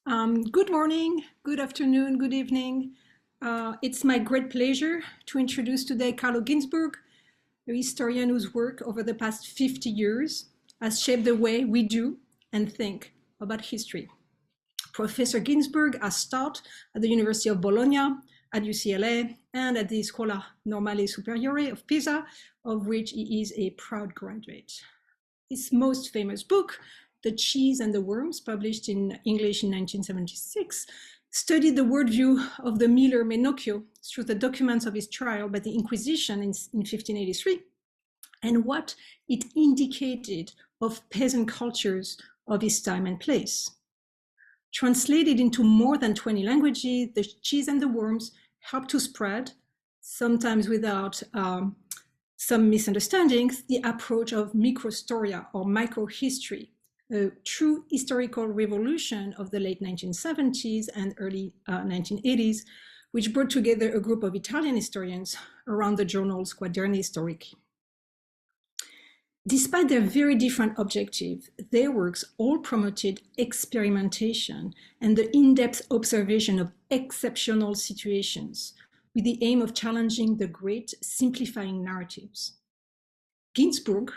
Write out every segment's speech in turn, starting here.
Good morning, good afternoon, good evening. It's my great pleasure to introduce today Carlo Ginzburg, a historian whose work over the past 50 years has shaped the way we do and think about history. Professor Ginzburg has taught at the University of Bologna, at UCLA, and at the Scuola Normale Superiore of Pisa, of which he is a proud graduate. His most famous book, The Cheese and the Worms, published in English in 1976, studied the worldview of the Miller Menocchio through the documents of his trial by the Inquisition in 1583, and what it indicated of peasant cultures of his time and place. Translated into more than 20 languages, The Cheese and the Worms helped to spread, sometimes without some misunderstandings, the approach of microstoria or microhistory, a true historical revolution of the late 1970s and early 1980s, which brought together a group of Italian historians around the journals Quaderni Storici. Despite their very different objectives, their works all promoted experimentation and the in-depth observation of exceptional situations with the aim of challenging the great simplifying narratives. Ginzburg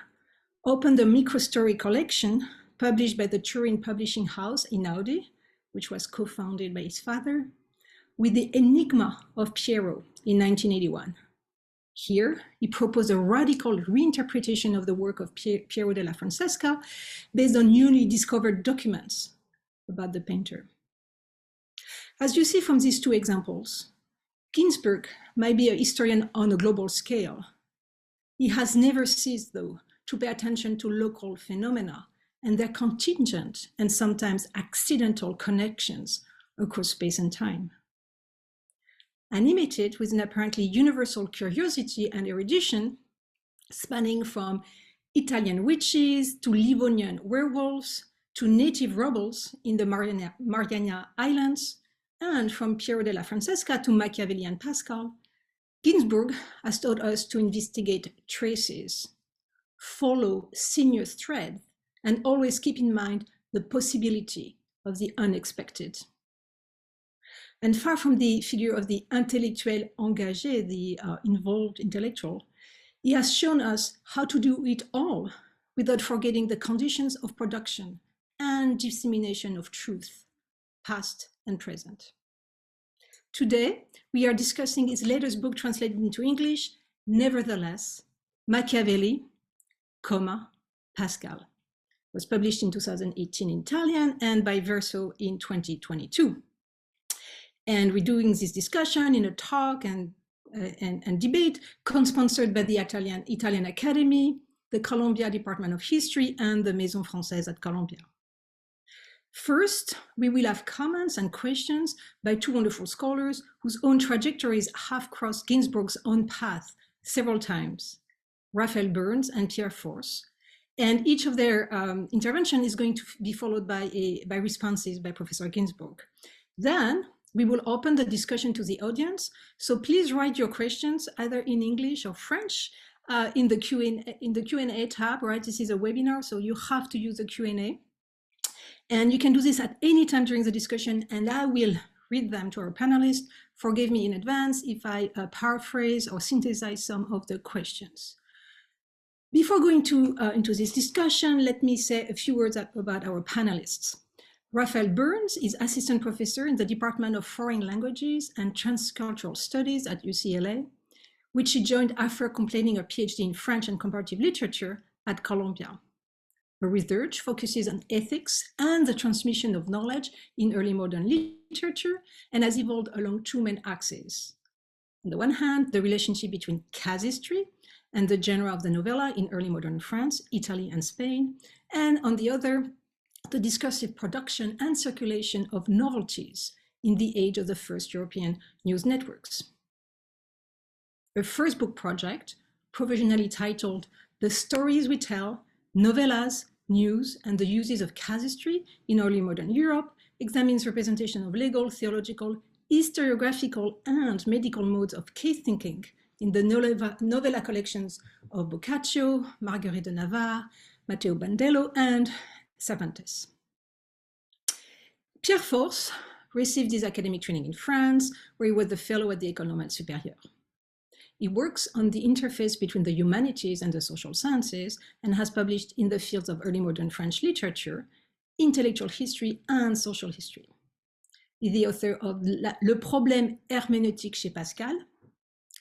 opened a microstory collection published by the Turin publishing house Einaudi, which was co-founded by his father, with the Enigma of Piero in 1981. Here, he proposed a radical reinterpretation of the work of Piero della Francesca based on newly discovered documents about the painter. As you see from these two examples, Ginzburg might be a historian on a global scale. He has never ceased, though, to pay attention to local phenomena and their contingent and sometimes accidental connections across space and time. Animated with an apparently universal curiosity and erudition, spanning from Italian witches to Livonian werewolves to native rebels in the Mariana Islands, and from Piero della Francesca to Machiavelli and Pascal, Ginzburg has taught us to investigate traces, follow sinuous threads, and always keep in mind the possibility of the unexpected. And far from the figure of the intellectuel engagé, the involved intellectual, he has shown us how to do it all without forgetting the conditions of production and dissemination of truth, past and present. Today, we are discussing his latest book translated into English, Nevertheless, Machiavelli, Pascal. It was published in 2018 in Italian and by Verso in 2022. And we're doing this discussion in a talk and debate co-sponsored by the Italian Academy, the Columbia Department of History, and the Maison Française at Columbia. First, we will have comments and questions by two wonderful scholars whose own trajectories have crossed Ginzburg's own path several times, Raphaëlle Burns and Pierre. And each of their intervention is going to be followed by responses by Professor Ginzburg. Then we will open the discussion to the audience. So please write your questions either in English or French in the Q&A tab, right? This is a webinar, so you have to use the Q&A. And you can do this at any time during the discussion, and I will read them to our panelists. Forgive me in advance if I paraphrase or synthesize some of the questions. Before going into this discussion, let me say a few words about our panelists. Raphaëlle Burns is assistant professor in the Department of Foreign Languages and Transcultural Studies at UCLA, which she joined after completing her PhD in French and comparative literature at Columbia. Her research focuses on ethics and the transmission of knowledge in early modern literature and has evolved along two main axes. On the one hand, the relationship between casuistry and the genre of the novella in early modern France, Italy, and Spain, and on the other, the discursive production and circulation of novelties in the age of the first European news networks. Her first book project, provisionally titled The Stories We Tell, Novellas, News, and the Uses of Casuistry in Early Modern Europe, examines representation of legal, theological, historiographical, and medical modes of case thinking in the novella collections of Boccaccio, Marguerite de Navarre, Matteo Bandello, and Cervantes. Pierre Force received his academic training in France, where he was the fellow at the École Normale Supérieure. He works on the interface between the humanities and the social sciences and has published in the fields of early modern French literature, intellectual history, and social history. He's the author of Le problème hermeneutique chez Pascal,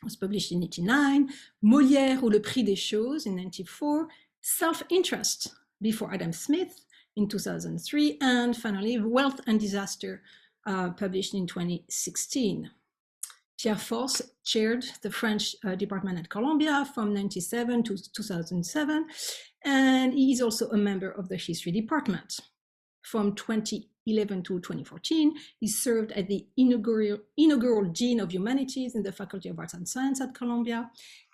was published in 1989, Molière ou le prix des choses in 1994, Self-Interest before Adam Smith in 2003, and finally Wealth and Disaster, published in 2016. Pierre Force chaired the French department at Columbia from 1997 to 2007, and he is also a member of the history department. From 2011 to 2014, he served as the inaugural Dean of Humanities in the Faculty of Arts and Science at Columbia,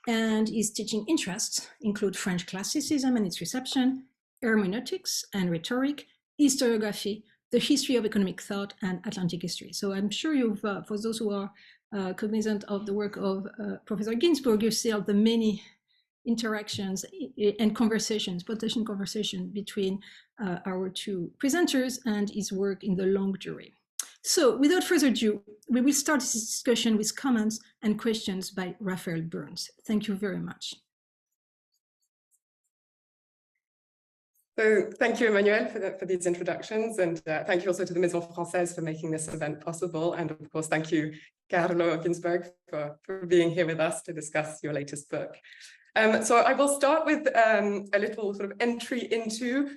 and his teaching interests include French classicism and its reception, hermeneutics and rhetoric, historiography, the history of economic thought, and Atlantic history. So I'm sure you've, for those who are cognizant of the work of Professor Ginzburg, you see all the many interactions and conversations, potential conversation between our two presenters and his work in the longue durée. So without further ado, we will start this discussion with comments and questions by Raphaëlle Burns. Thank you very much. So thank you, Emmanuelle, for these introductions, and thank you also to the Maison Française for making this event possible. And of course, thank you, Carlo Ginzburg, for being here with us to discuss your latest book. So I will start with a little sort of entry into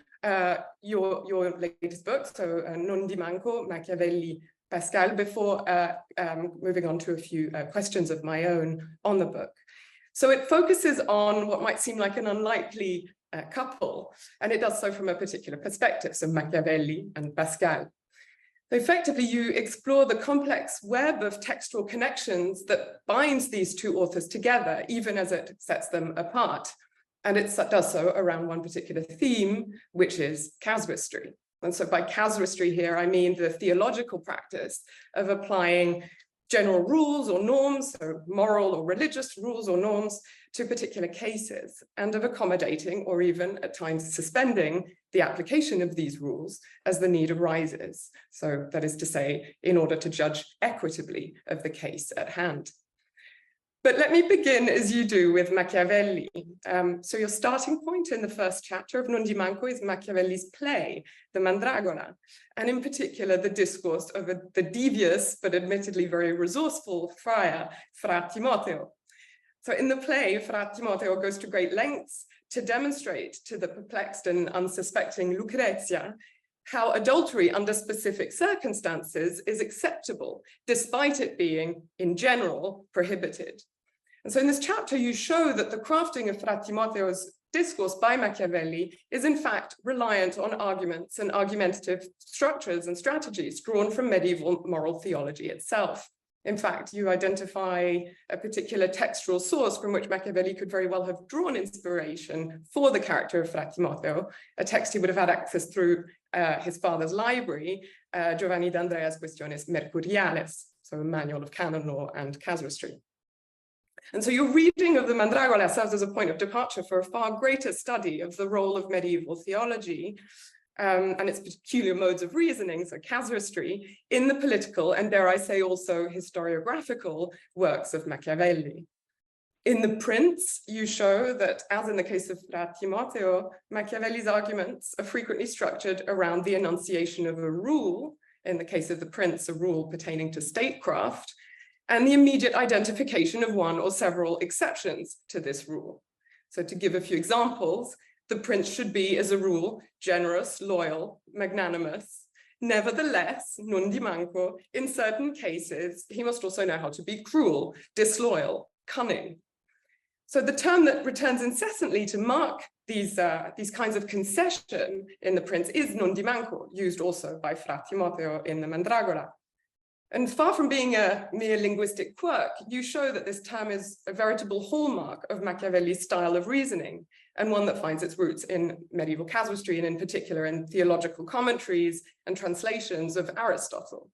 your latest book, so Nondimanco, Machiavelli, Pascal, before moving on to a few questions of my own on the book. So it focuses on what might seem like an unlikely couple, and it does so from a particular perspective, so Machiavelli and Pascal. So effectively, you explore the complex web of textual connections that binds these two authors together, even as it sets them apart. And it does so around one particular theme, which is casuistry. And so by casuistry here, I mean the theological practice of applying general rules or norms, so moral or religious rules or norms, to particular cases, and of accommodating or even at times suspending the application of these rules as the need arises. So that is to say, in order to judge equitably of the case at hand. But let me begin, as you do, with Machiavelli. So your starting point in the first chapter of Nondimanco is Machiavelli's play, the Mandragola, and in particular, the discourse of the devious, but admittedly very resourceful friar, Fra Timoteo. So in the play, Fra Timoteo goes to great lengths to demonstrate to the perplexed and unsuspecting Lucrezia how adultery under specific circumstances is acceptable, despite it being, in general, prohibited. And so in this chapter, you show that the crafting of Fra Timoteo's discourse by Machiavelli is in fact reliant on arguments and argumentative structures and strategies drawn from medieval moral theology itself. In fact, you identify a particular textual source from which Machiavelli could very well have drawn inspiration for the character of Fra Timoteo, a text he would have had access through his father's library, Giovanni d'Andrea's Quaestiones Mercuriales, so a manual of canon law and casuistry. And so your reading of the Mandragola serves as a point of departure for a far greater study of the role of medieval theology and its peculiar modes of reasoning, so casuistry, in the political and, dare I say, also historiographical works of Machiavelli. In The Prince, you show that, as in the case of Fra Timoteo, Machiavelli's arguments are frequently structured around the enunciation of a rule, in the case of The Prince, a rule pertaining to statecraft, and the immediate identification of one or several exceptions to this rule. So to give a few examples, the prince should be, as a rule, generous, loyal, magnanimous. Nevertheless, nondimanco, in certain cases, he must also know how to be cruel, disloyal, cunning. So the term that returns incessantly to mark these kinds of concession in the prince is nondimanco, used also by Fra Timoteo in the Mandragola. And far from being a mere linguistic quirk, you show that this term is a veritable hallmark of Machiavelli's style of reasoning, and one that finds its roots in medieval casuistry, and in particular in theological commentaries and translations of Aristotle.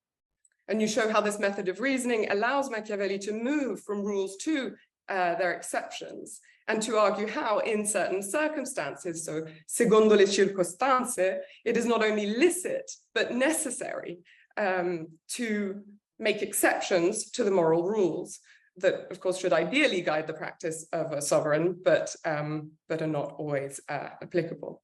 And you show how this method of reasoning allows Machiavelli to move from rules to their exceptions, and to argue how in certain circumstances, so secondo le circostanze, it is not only licit but necessary to make exceptions to the moral rules that, of course, should ideally guide the practice of a sovereign, but are not always applicable.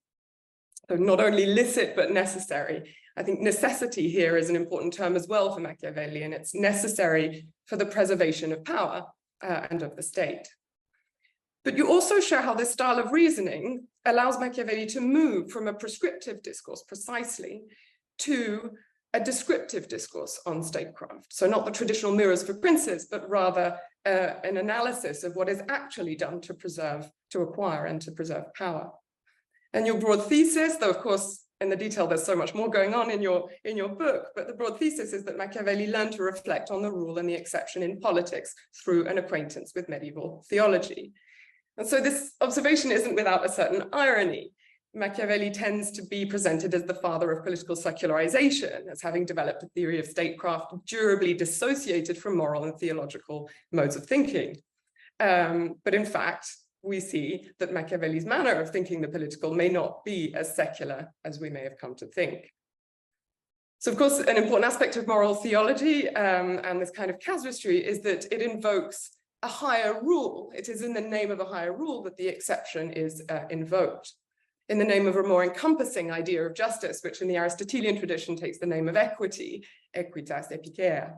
So not only licit, but necessary. I think necessity here is an important term as well for Machiavelli, and it's necessary for the preservation of power and of the state. But you also show how this style of reasoning allows Machiavelli to move from a prescriptive discourse precisely to a descriptive discourse on statecraft. So not the traditional mirrors for princes, but rather an analysis of what is actually done to acquire and to preserve power. And your broad thesis, though of course in the detail there's so much more going on in your book, but the broad thesis is that Machiavelli learned to reflect on the rule and the exception in politics through an acquaintance with medieval theology. And so this observation isn't without a certain irony. Machiavelli tends to be presented as the father of political secularization, as having developed a theory of statecraft durably dissociated from moral and theological modes of thinking. But in fact, we see that Machiavelli's manner of thinking the political may not be as secular as we may have come to think. So of course, an important aspect of moral theology and this kind of casuistry is that it invokes a higher rule. It is in the name of a higher rule that the exception is invoked. In the name of a more encompassing idea of justice, which in the Aristotelian tradition takes the name of equity, equitas epikea.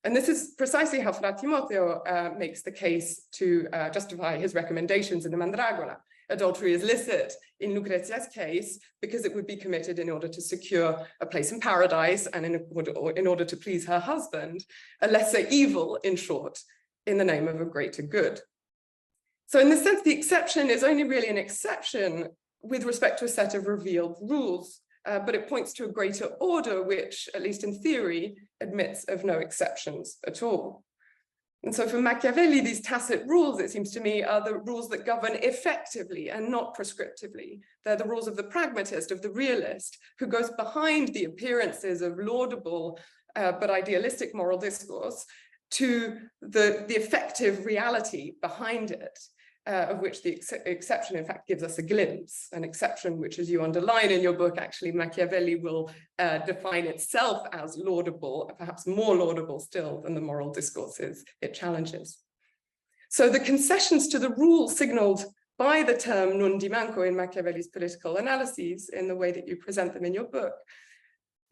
And this is precisely how Fra Timoteo makes the case to justify his recommendations in the Mandragora. Adultery is licit in Lucrezia's case because it would be committed in order to secure a place in paradise and in order to please her husband, a lesser evil, in short, in the name of a greater good. So in this sense, the exception is only really an exception with respect to a set of revealed rules, but it points to a greater order, which, at least in theory, admits of no exceptions at all. And so for Machiavelli, these tacit rules, it seems to me, are the rules that govern effectively and not prescriptively. They're the rules of the pragmatist, of the realist, who goes behind the appearances of laudable but idealistic moral discourse to the effective reality behind it, of which the exception, in fact, gives us a glimpse, an exception which, as you underline in your book, actually Machiavelli will define itself as laudable, perhaps more laudable still than the moral discourses it challenges. So the concessions to the rule signaled by the term nondimanco in Machiavelli's political analyses, in the way that you present them in your book,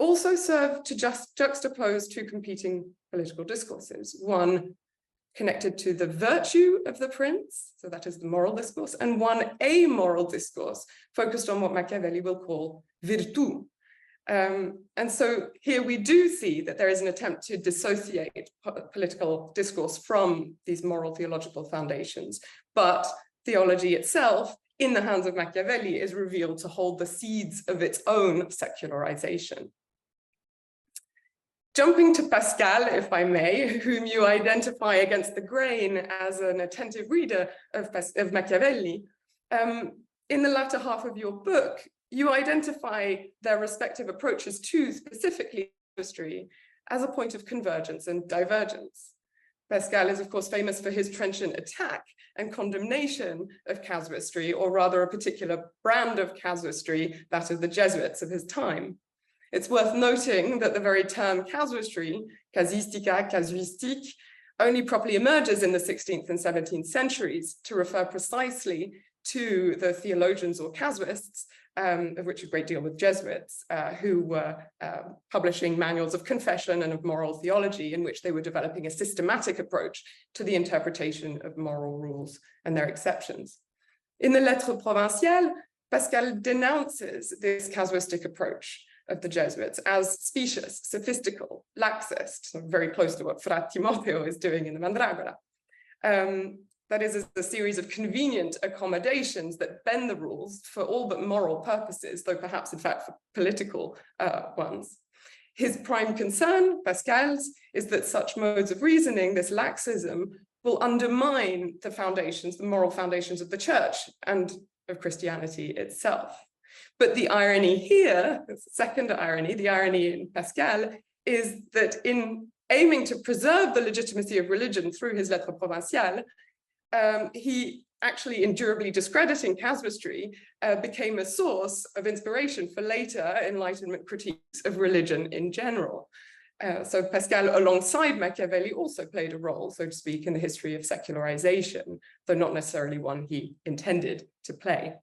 also serve to just juxtapose two competing political discourses, one connected to the virtue of the prince, so that is the moral discourse, and one amoral discourse focused on what Machiavelli will call virtù. And so here we do see that there is an attempt to dissociate political discourse from these moral theological foundations, but theology itself, in the hands of Machiavelli, is revealed to hold the seeds of its own secularization. Jumping to Pascal, if I may, whom you identify against the grain as an attentive reader of Machiavelli, in the latter half of your book, you identify their respective approaches to specifically history as a point of convergence and divergence. Pascal is, of course, famous for his trenchant attack and condemnation of casuistry, or rather a particular brand of casuistry, that of the Jesuits of his time. It's worth noting that the very term casuistry, casistica, casuistique, only properly emerges in the 16th and 17th centuries to refer precisely to the theologians or casuists, of which a great deal were Jesuits, who were publishing manuals of confession and of moral theology, in which they were developing a systematic approach to the interpretation of moral rules and their exceptions. In the Lettres Provinciales, Pascal denounces this casuistic approach of the Jesuits as specious, sophistical, laxist, so very close to what Fra Timoteo is doing in the Mandragora. That is a series of convenient accommodations that bend the rules for all but moral purposes, though perhaps in fact for political ones. His prime concern, Pascal's, is that such modes of reasoning, this laxism, will undermine the foundations, the moral foundations of the church and of Christianity itself. But the irony here, the second irony, the irony in Pascal, is that in aiming to preserve the legitimacy of religion through his Lettres Provinciales, he actually, in durably discrediting casuistry, became a source of inspiration for later Enlightenment critiques of religion in general. So Pascal, alongside Machiavelli, also played a role, so to speak, in the history of secularization, though not necessarily one he intended to play.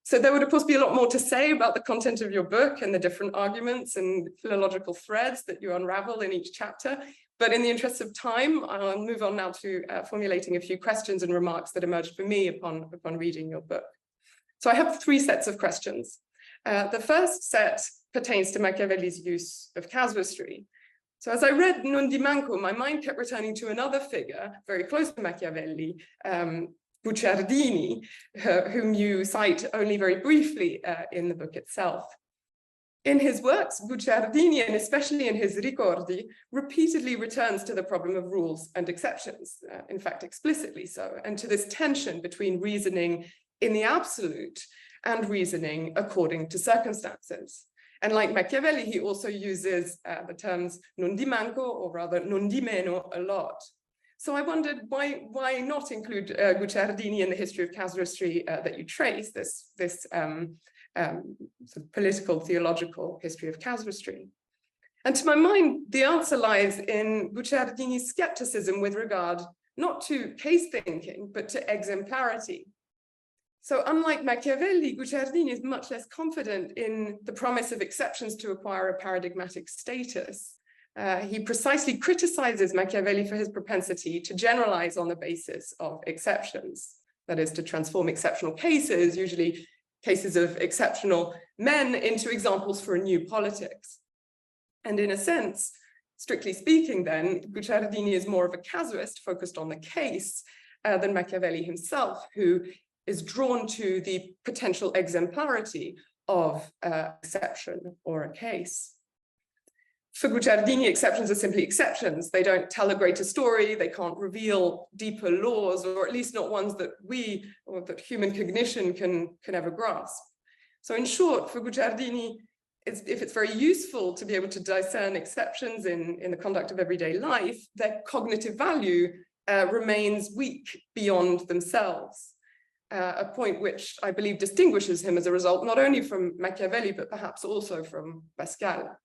So there would, of course, be a lot more to say about the content of your book and the different arguments and philological threads that you unravel in each chapter. But in the interest of time, I'll move on now to formulating a few questions and remarks that emerged for me upon reading your book. So I have 3 sets of questions. The first set pertains to Machiavelli's use of casuistry. So as I read Nondimanco, my mind kept returning to another figure very close to Machiavelli, Guicciardini, whom you cite only very briefly in the book itself. In his works, Guicciardini, and especially in his Ricordi, repeatedly returns to the problem of rules and exceptions, in fact, explicitly so, and to this tension between reasoning in the absolute and reasoning according to circumstances. And like Machiavelli, he also uses the terms nondimanco, or rather nondimeno, a lot. So I wondered why not include Guicciardini in the history of casuistry that you trace, this sort of political, theological history of casuistry. And to my mind, the answer lies in Guicciardini's skepticism with regard not to case thinking, but to exemplarity. So unlike Machiavelli, Guicciardini is much less confident in the promise of exceptions to acquire a paradigmatic status. He precisely criticizes Machiavelli for his propensity to generalize on the basis of exceptions, that is, to transform exceptional cases, usually cases of exceptional men, into examples for a new politics. And in a sense, strictly speaking then, Guicciardini is more of a casuist focused on the case than Machiavelli himself, who is drawn to the potential exemplarity of exception or a case. For Guicciardini, exceptions are simply exceptions. They don't tell a greater story, they can't reveal deeper laws, or at least not ones that we, or that human cognition can ever grasp. So in short, for Guicciardini, if it's very useful to be able to discern exceptions in the conduct of everyday life, their cognitive value remains weak beyond themselves. A point which I believe distinguishes him as a result, not only from Machiavelli, but perhaps also from Pascal.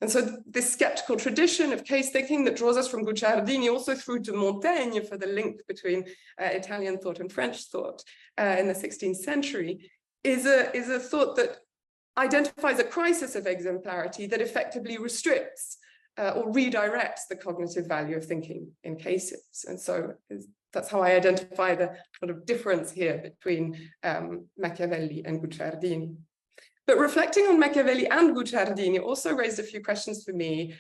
And so this skeptical tradition of case thinking that draws us from Guicciardini also through to Montaigne for the link between Italian thought and French thought in the 16th century is a thought that identifies a crisis of exemplarity that effectively restricts or redirects the cognitive value of thinking in cases. And so that's how I identify the sort of difference here between Machiavelli and Guicciardini. But reflecting on Machiavelli and Guicciardini also raised a few questions for me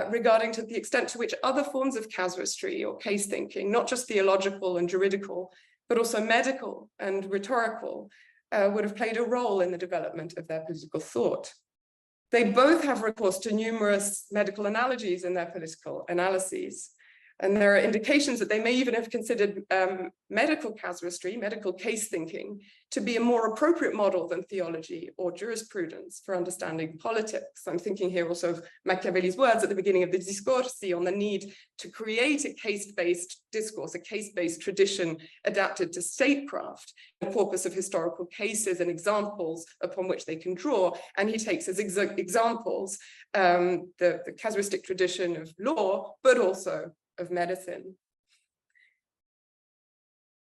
regarding to the extent to which other forms of casuistry or case thinking, not just theological and juridical, but also medical and rhetorical, would have played a role in the development of their political thought. They both have recourse to numerous medical analogies in their political analyses. And there are indications that they may even have considered medical casuistry, medical case thinking, to be a more appropriate model than theology or jurisprudence for understanding politics. I'm thinking here also of Machiavelli's words at the beginning of the Discorsi on the need to create a case-based discourse, a case-based tradition adapted to statecraft, a corpus of historical cases and examples upon which they can draw. And he takes as examples the casuistic tradition of law, but also of medicine.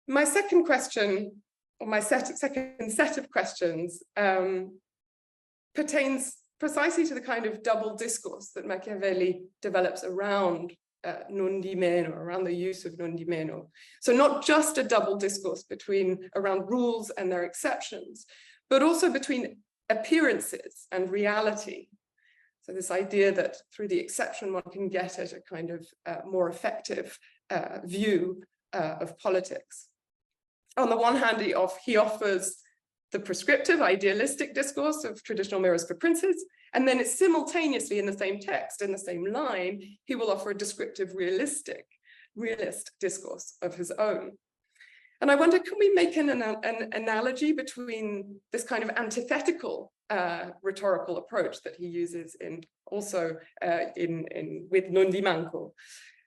My second question, or my second set of questions, pertains precisely to the kind of double discourse that Machiavelli develops around nondimeno, around the use of nondimeno. So not just a double discourse around rules and their exceptions, but also between appearances and reality. So this idea that through the exception, one can get at a kind of more effective view of politics. On the one hand, he offers the prescriptive, idealistic discourse of traditional mirrors for princes, and then it's simultaneously in the same text, in the same line, he will offer a descriptive, realist discourse of his own. And I wonder, can we make an analogy between this kind of antithetical rhetorical approach that he uses with Nondimanco?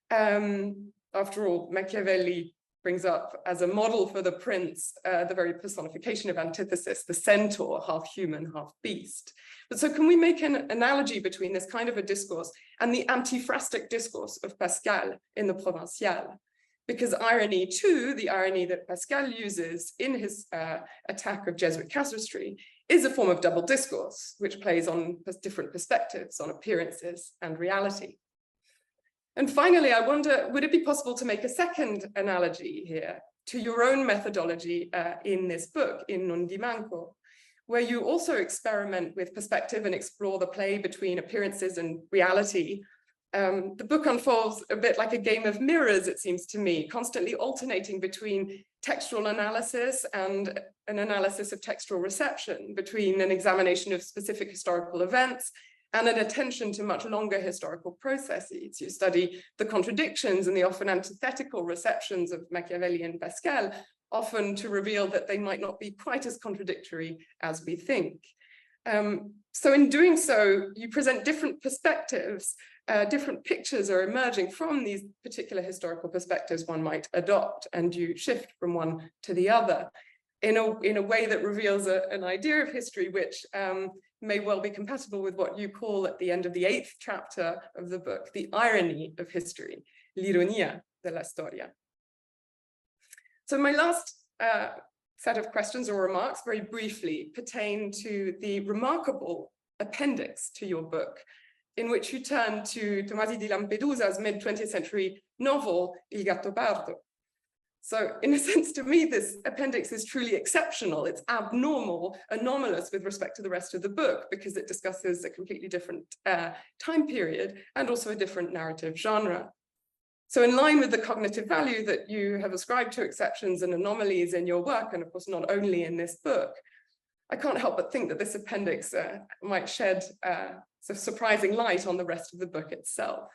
After all, Machiavelli brings up as a model for the prince, the very personification of antithesis, the centaur, half human, half beast. But so can we make an analogy between this kind of a discourse and the antiphrastic discourse of Pascal in the Provinciales? Because irony too, the irony that Pascal uses in his attack of Jesuit casuistry, is a form of double discourse, which plays on different perspectives, on appearances and reality. And finally, I wonder, would it be possible to make a second analogy here to your own methodology in this book, in Nondimanco, where you also experiment with perspective and explore the play between appearances and reality? The book unfolds a bit like a game of mirrors, it seems to me, constantly alternating between textual analysis and an analysis of textual reception, between an examination of specific historical events and an attention to much longer historical processes. You study the contradictions and the often antithetical receptions of Machiavelli and Pascal, often to reveal that they might not be quite as contradictory as we think. So in doing so, you present different perspectives, different pictures are emerging from these particular historical perspectives one might adopt, and you shift from one to the other in a way that reveals an idea of history which may well be compatible with what you call at the end of the 8th chapter of the book, the irony of history, l'ironia della storia. So my last set of questions or remarks, very briefly, pertain to the remarkable appendix to your book, in which you turn to Tomasi di Lampedusa's mid-20th century novel, Il Gattopardo. So in a sense, to me, this appendix is truly exceptional. It's abnormal, anomalous with respect to the rest of the book, because it discusses a completely different time period and also a different narrative genre. So in line with the cognitive value that you have ascribed to exceptions and anomalies in your work, and of course, not only in this book, I can't help but think that this appendix might shed some surprising light on the rest of the book itself.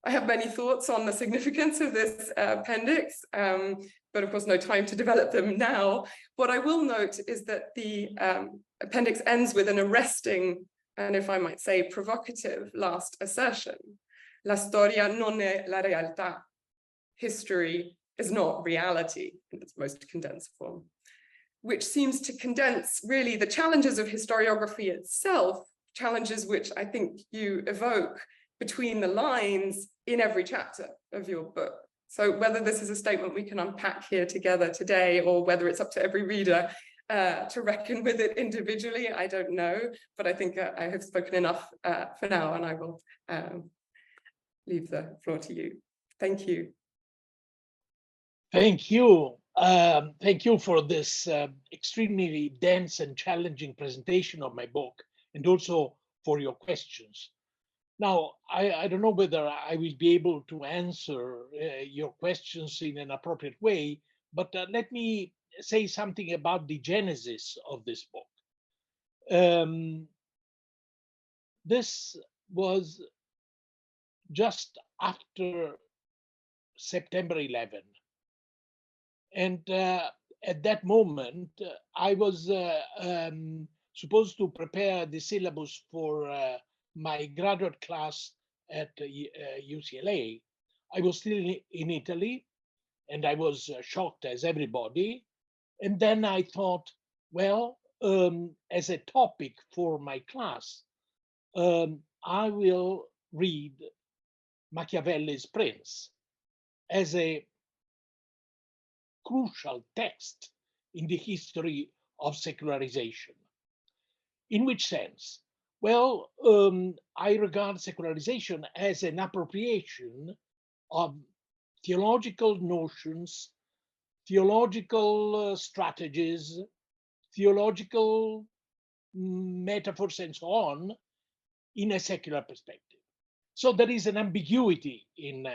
I have many thoughts on the significance of this appendix, but of course no time to develop them now. What I will note is that the appendix ends with an arresting, and if I might say, provocative last assertion. La storia non è la realtà. History is not reality in its most condensed form, which seems to condense really the challenges of historiography itself, challenges which I think you evoke between the lines in every chapter of your book. So whether this is a statement we can unpack here together today, or whether it's up to every reader to reckon with it individually, I don't know, but I think I have spoken enough for now, and I will leave the floor to you. Thank you. Thank you. Thank you for this extremely dense and challenging presentation of my book, and also for your questions. Now, I don't know whether I will be able to answer your questions in an appropriate way, but let me say something about the genesis of this book. This was just after September 11. And at that moment, I was supposed to prepare the syllabus for my graduate class at UCLA. I was still in Italy, and I was shocked as everybody. And then I thought, well, as a topic for my class, I will read Machiavelli's Prince as a crucial text in the history of secularization. In which sense? Well, I regard secularization as an appropriation of theological notions, theological strategies, theological metaphors, and so on, in a secular perspective. So there is an ambiguity in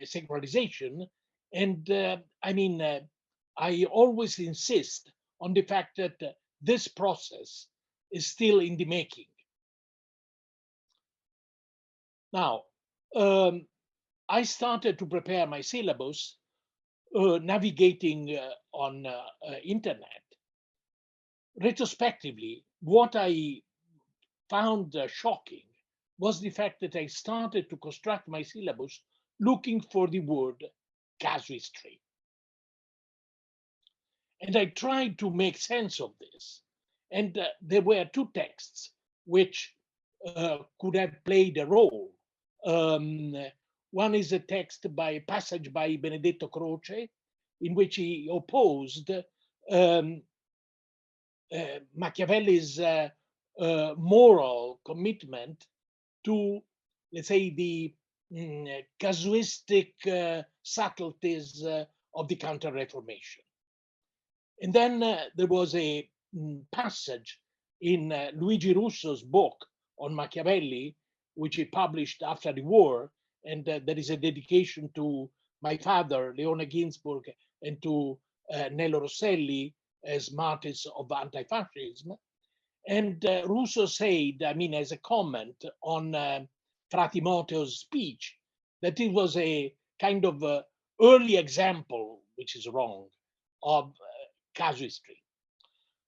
secularization, and I always insist on the fact that this process is still in the making. Now, I started to prepare my syllabus navigating on internet. Retrospectively, what I found shocking was the fact that I started to construct my syllabus looking for the word casuistry. And I tried to make sense of this. And there were two texts which could have played a role. One is a passage by Benedetto Croce, in which he opposed Machiavelli's moral commitment to, let's say, the casuistic subtleties of the Counter-Reformation. And then there was a passage in Luigi Russo's book on Machiavelli, which he published after the war, and there is a dedication to my father, Leone Ginzburg, and to Nello Rosselli as martyrs of anti-fascism. And Russo said, I mean, as a comment on Fra Timoteo's speech, that it was a kind of early example, which is wrong, of casuistry.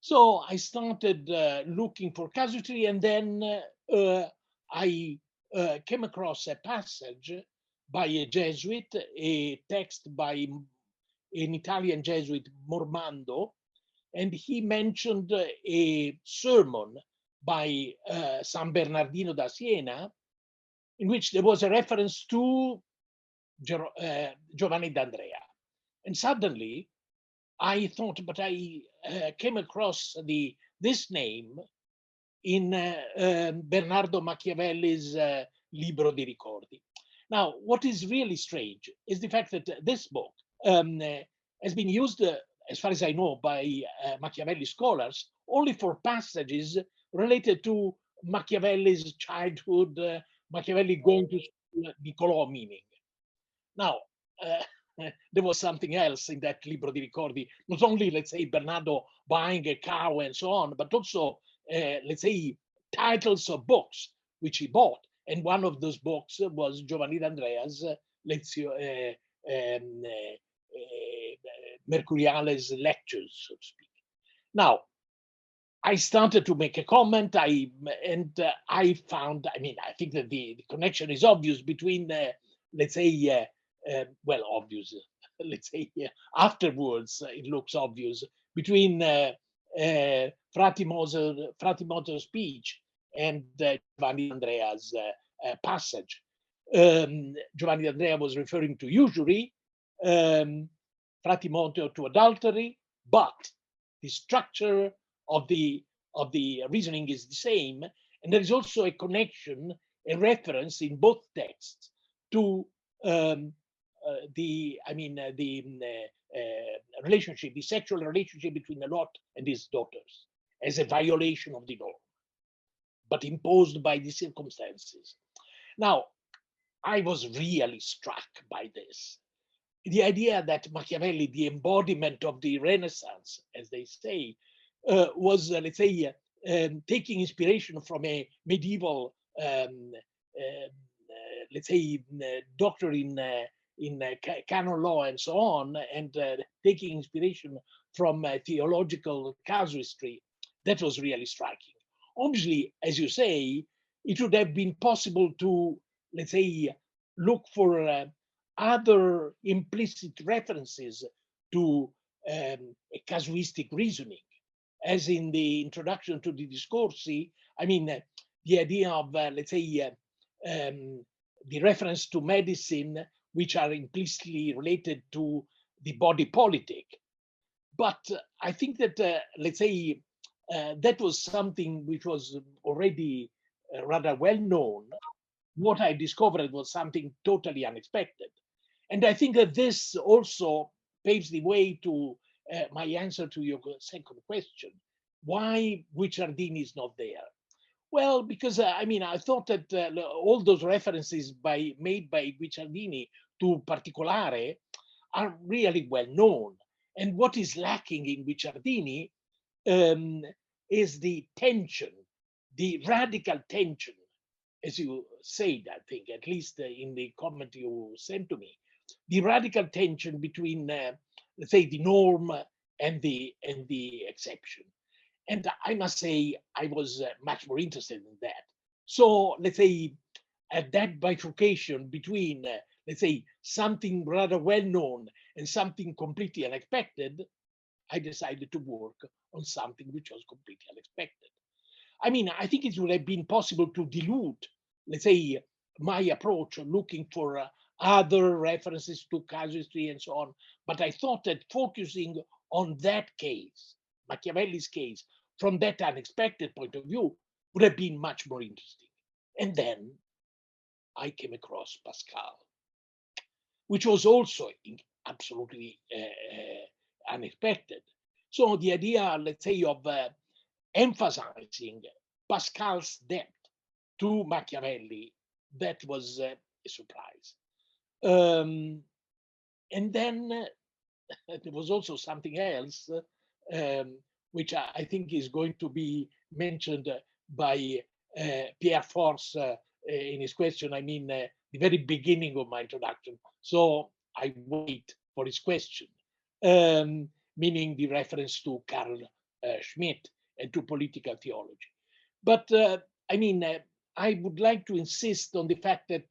So I started looking for casuistry, and then I came across a passage by a Jesuit, a text by an Italian Jesuit, Mormando, and he mentioned a sermon by San Bernardino da Siena, in which there was a reference to Giovanni d'Andrea. And suddenly I thought, but I came across this name in Bernardo Machiavelli's Libro di Ricordi. Now, what is really strange is the fact that this book has been used, as far as I know, by Machiavelli scholars only for passages related to Machiavelli's childhood, Machiavelli going to school, Niccolò meaning. Now, there was something else in that Libro di Ricordi, not only, let's say, Bernardo buying a cow and so on, but also, let's say, titles of books which he bought. And one of those books was Giovanni d'Andrea's Mercuriales lectures, so to speak. Now, I started to make a comment, I found, I mean, I think that the connection is obvious between, let's say, well, obvious, let's say, afterwards it looks obvious, between Fra Timoteo's speech and Giovanni Andrea's passage. Giovanni Andrea was referring to usury, Fra Timoteo to adultery, but the structure of the reasoning is the same, and there is also a connection, a reference in both texts to the relationship, the sexual relationship between Lot and his daughters, as a violation of the law, but imposed by the circumstances. Now, I was really struck by this. The idea that Machiavelli, the embodiment of the Renaissance, as they say, was, let's say, taking inspiration from a medieval, let's say, doctor in canon law and so on, and taking inspiration from theological casuistry, that was really striking. Obviously, as you say, it would have been possible to, let's say, look for other implicit references to a casuistic reasoning, as in the introduction to the Discorsi. I mean, the idea of, let's say, the reference to medicine, which are implicitly related to the body politic. But I think that, let's say, that was something which was already rather well known. What I discovered was something totally unexpected. And I think that this also paves the way to my answer to your second question. Why Guicciardini is not there? Well, because I mean, I thought that all those references made by Guicciardini to Particolare are really well known. And what is lacking in Guicciardini is the tension, the radical tension, as you said, I think, at least in the comment you sent to me, the radical tension between, let's say, the norm and the exception. And I must say, I was much more interested in that. So let's say, at that bifurcation between, let's say, something rather well known and something completely unexpected, I decided to work on something which was completely unexpected. I mean, I think it would have been possible to dilute, let's say, my approach of looking for other references to casuistry and so on. But I thought that focusing on that case, Machiavelli's case, from that unexpected point of view, would have been much more interesting. And then I came across Pascal, which was also absolutely unexpected. So the idea, let's say, of emphasizing Pascal's debt to Machiavelli, that was a surprise. And then there was also something else, which I think is going to be mentioned by Pierre Force in his question. I mean, the very beginning of my introduction. So I wait for his question, meaning the reference to Carl Schmitt and to political theology. But I mean, I would like to insist on the fact that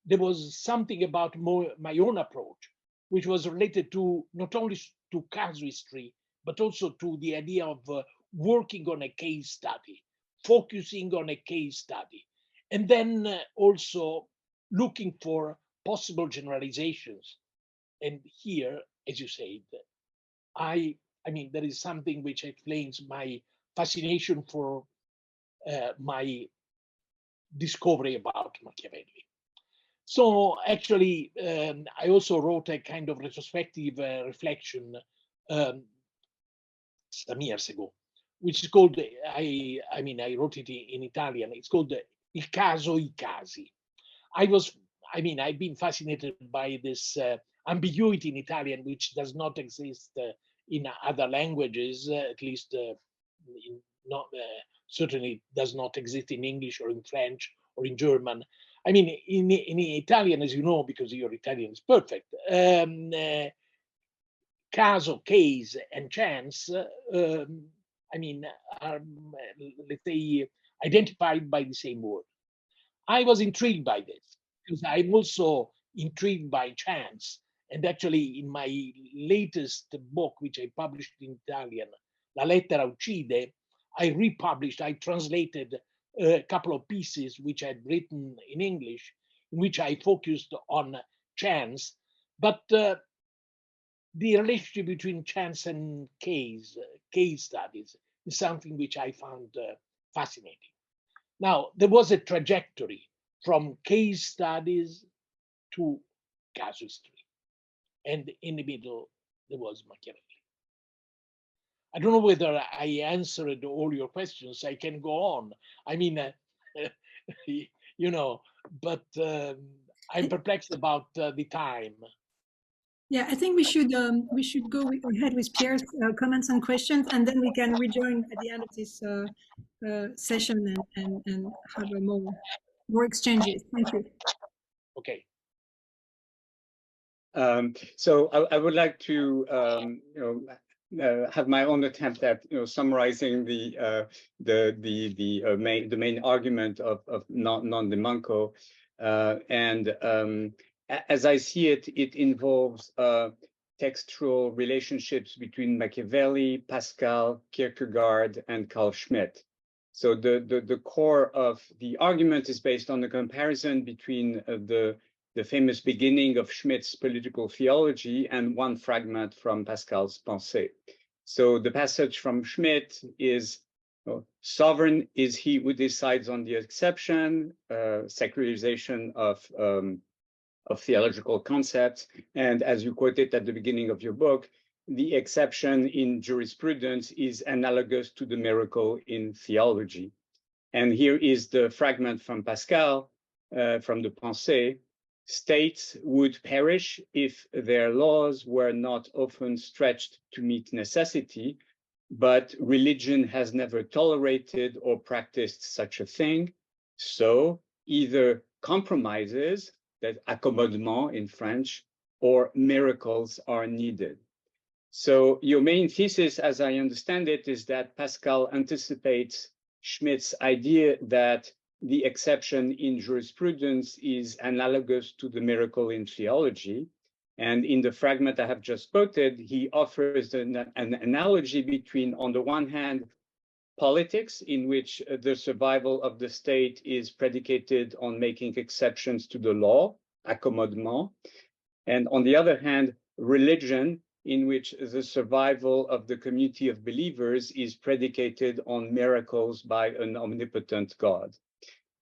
there was something about my own approach, which was related to not only to casuistry, but also to the idea of working on a case study, focusing on a case study, and then also looking for possible generalizations. And here, as you said, I mean, there is something which explains my fascination for my discovery about Machiavelli. So actually, I also wrote a kind of retrospective reflection some years ago, which is called, I mean, I wrote it in Italian. It's called Il caso, I casi. I've been fascinated by this ambiguity in Italian, which does not exist in other languages, at least certainly does not exist in English or in French or in German. I mean, in Italian, as you know, because your Italian is perfect, caso, case, and chance, I mean, are, let's say, identified by the same word. I was intrigued by this because I'm also intrigued by chance. And actually, in my latest book, which I published in Italian, La lettera uccide, I translated a couple of pieces which I'd written in English, in which I focused on chance. But the relationship between chance and case studies is something which I found fascinating. Now, there was a trajectory from case studies to casuistry. And in the middle, there was Machiavelli. I don't know whether I answered all your questions. I can go on. I mean, you know, but I'm perplexed about the time. Yeah, I think we should go ahead with Pierre's comments and questions, and then we can rejoin at the end of this session and have a more exchanges. Thank you. Okay. So I would like to have my own attempt at summarizing the main argument of nondimanco, and as I see it, it involves textual relationships between Machiavelli, Pascal, Kierkegaard, and Carl Schmitt. So the core of the argument is based on the comparison between the famous beginning of Schmitt's political theology and one fragment from Pascal's Pensée. So the passage from Schmitt is, sovereign is he who decides on the exception, secularization of theological concepts. And as you quoted at the beginning of your book, the exception in jurisprudence is analogous to the miracle in theology. And here is the fragment from Pascal, from the Pensée. States would perish if their laws were not often stretched to meet necessity, but religion has never tolerated or practiced such a thing. So either compromises, that accommodement in French, or miracles are needed. So your main thesis, as I understand it, is that Pascal anticipates Schmitt's idea that the exception in jurisprudence is analogous to the miracle in theology. And in the fragment I have just quoted, he offers an analogy between, on the one hand, politics, in which the survival of the state is predicated on making exceptions to the law, accommodement, and on the other hand, religion, in which the survival of the community of believers is predicated on miracles by an omnipotent God.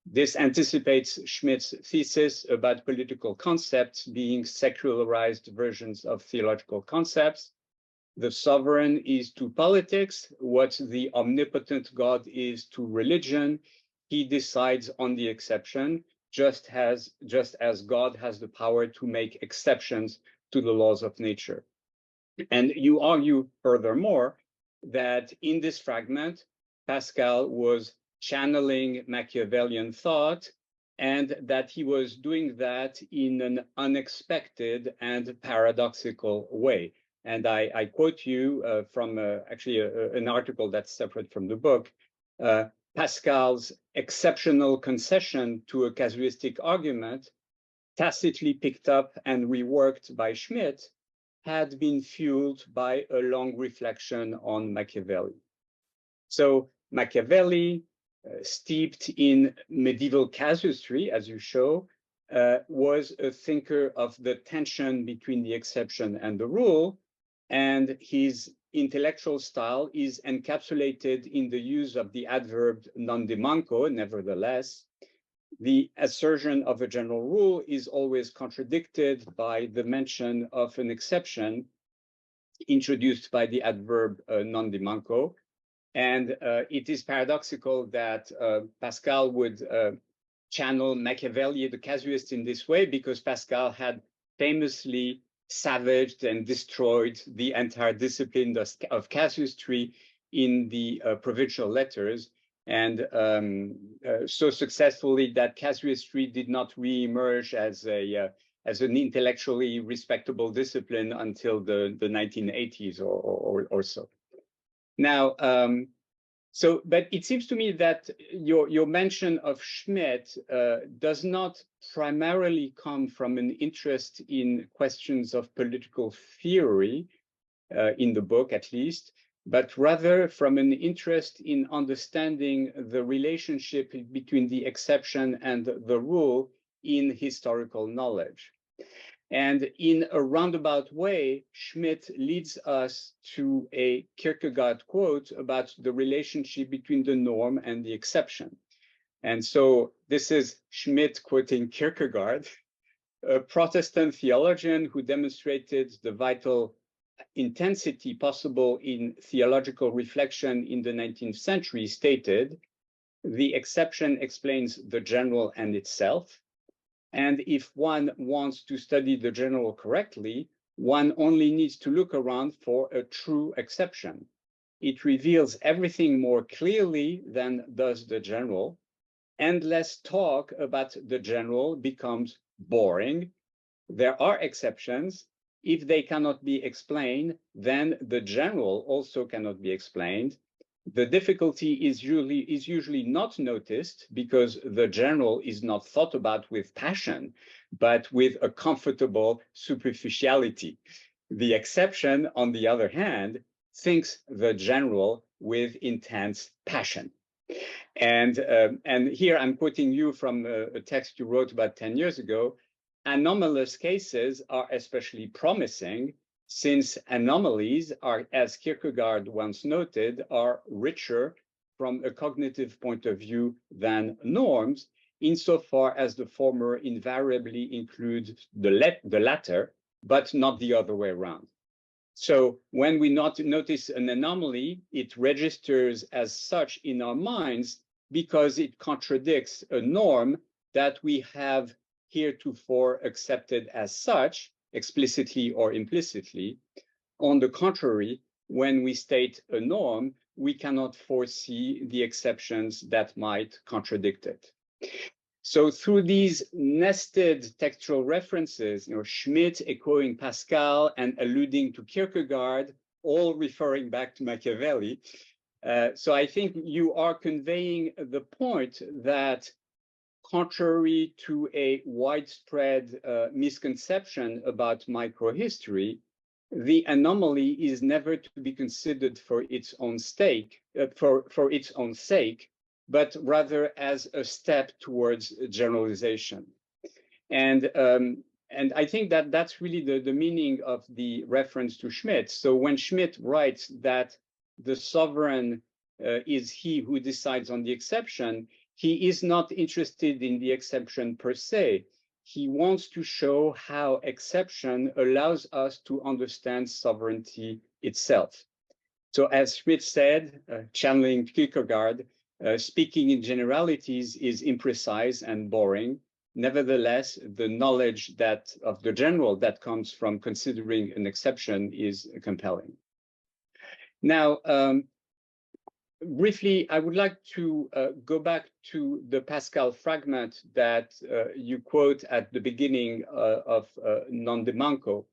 This anticipates Schmidt's thesis about political concepts being secularized versions of theological concepts. The sovereign is to politics what the omnipotent God is to religion. He decides on the exception, just as God has the power to make exceptions to the laws of nature. And you argue furthermore that in this fragment, Pascal was channeling Machiavellian thought, and that he was doing that in an unexpected and paradoxical way. And I quote you from actually an article that's separate from the book. Pascal's exceptional concession to a casuistic argument, tacitly picked up and reworked by Schmidt, had been fueled by a long reflection on Machiavelli. So Machiavelli, steeped in medieval casuistry, as you show, was a thinker of the tension between the exception and the rule, and his intellectual style is encapsulated in the use of the adverb nondimanco. Nevertheless, the assertion of a general rule is always contradicted by the mention of an exception introduced by the adverb nondimanco. And it is paradoxical that Pascal would channel Machiavelli, the casuist, in this way, because Pascal had famously savaged and destroyed the entire discipline of casuistry in the Provincial letters, and so successfully that casuistry did not re-emerge as an intellectually respectable discipline until the 1980s or so. Now, but it seems to me that your mention of Schmidt does not primarily come from an interest in questions of political theory, in the book at least, but rather from an interest in understanding the relationship between the exception and the rule in historical knowledge. And in a roundabout way, Schmidt leads us to a Kierkegaard quote about the relationship between the norm and the exception. And so this is Schmidt quoting Kierkegaard, a Protestant theologian who demonstrated the vital intensity possible in theological reflection in the 19th century, stated, "The exception explains the general and itself. And if one wants to study the general correctly, one only needs to look around for a true exception. It reveals everything more clearly than does the general. Endless talk about the general becomes boring. There are exceptions. If they cannot be explained, then the general also cannot be explained. The difficulty is usually not noticed because the general is not thought about with passion, but with a comfortable superficiality. The exception, on the other hand, thinks the general with intense passion." And here I'm quoting you from a text you wrote about 10 years ago. "Anomalous cases are especially promising, since anomalies are, as Kierkegaard once noted, are richer from a cognitive point of view than norms, insofar as the former invariably include the latter, but not the other way around. So when we notice an anomaly, it registers as such in our minds because it contradicts a norm that we have heretofore accepted as such, explicitly or implicitly. On the contrary, when we state a norm, we cannot foresee the exceptions that might contradict it." So through these nested textual references, Schmidt echoing Pascal and alluding to Kierkegaard, all referring back to Machiavelli. So I think you are conveying the point that contrary to a widespread misconception about microhistory, the anomaly is never to be considered for its own sake, but rather as a step towards generalization. And I think that that's really the meaning of the reference to Schmitt. So when Schmitt writes that the sovereign is he who decides on the exception, he is not interested in the exception per se. He wants to show how exception allows us to understand sovereignty itself. So as Schmitt said, channeling Kierkegaard, speaking in generalities is imprecise and boring. Nevertheless, the knowledge of the general that comes from considering an exception is compelling. Now, briefly, I would like to go back to the Pascal fragment that you quote at the beginning of Nondimanco.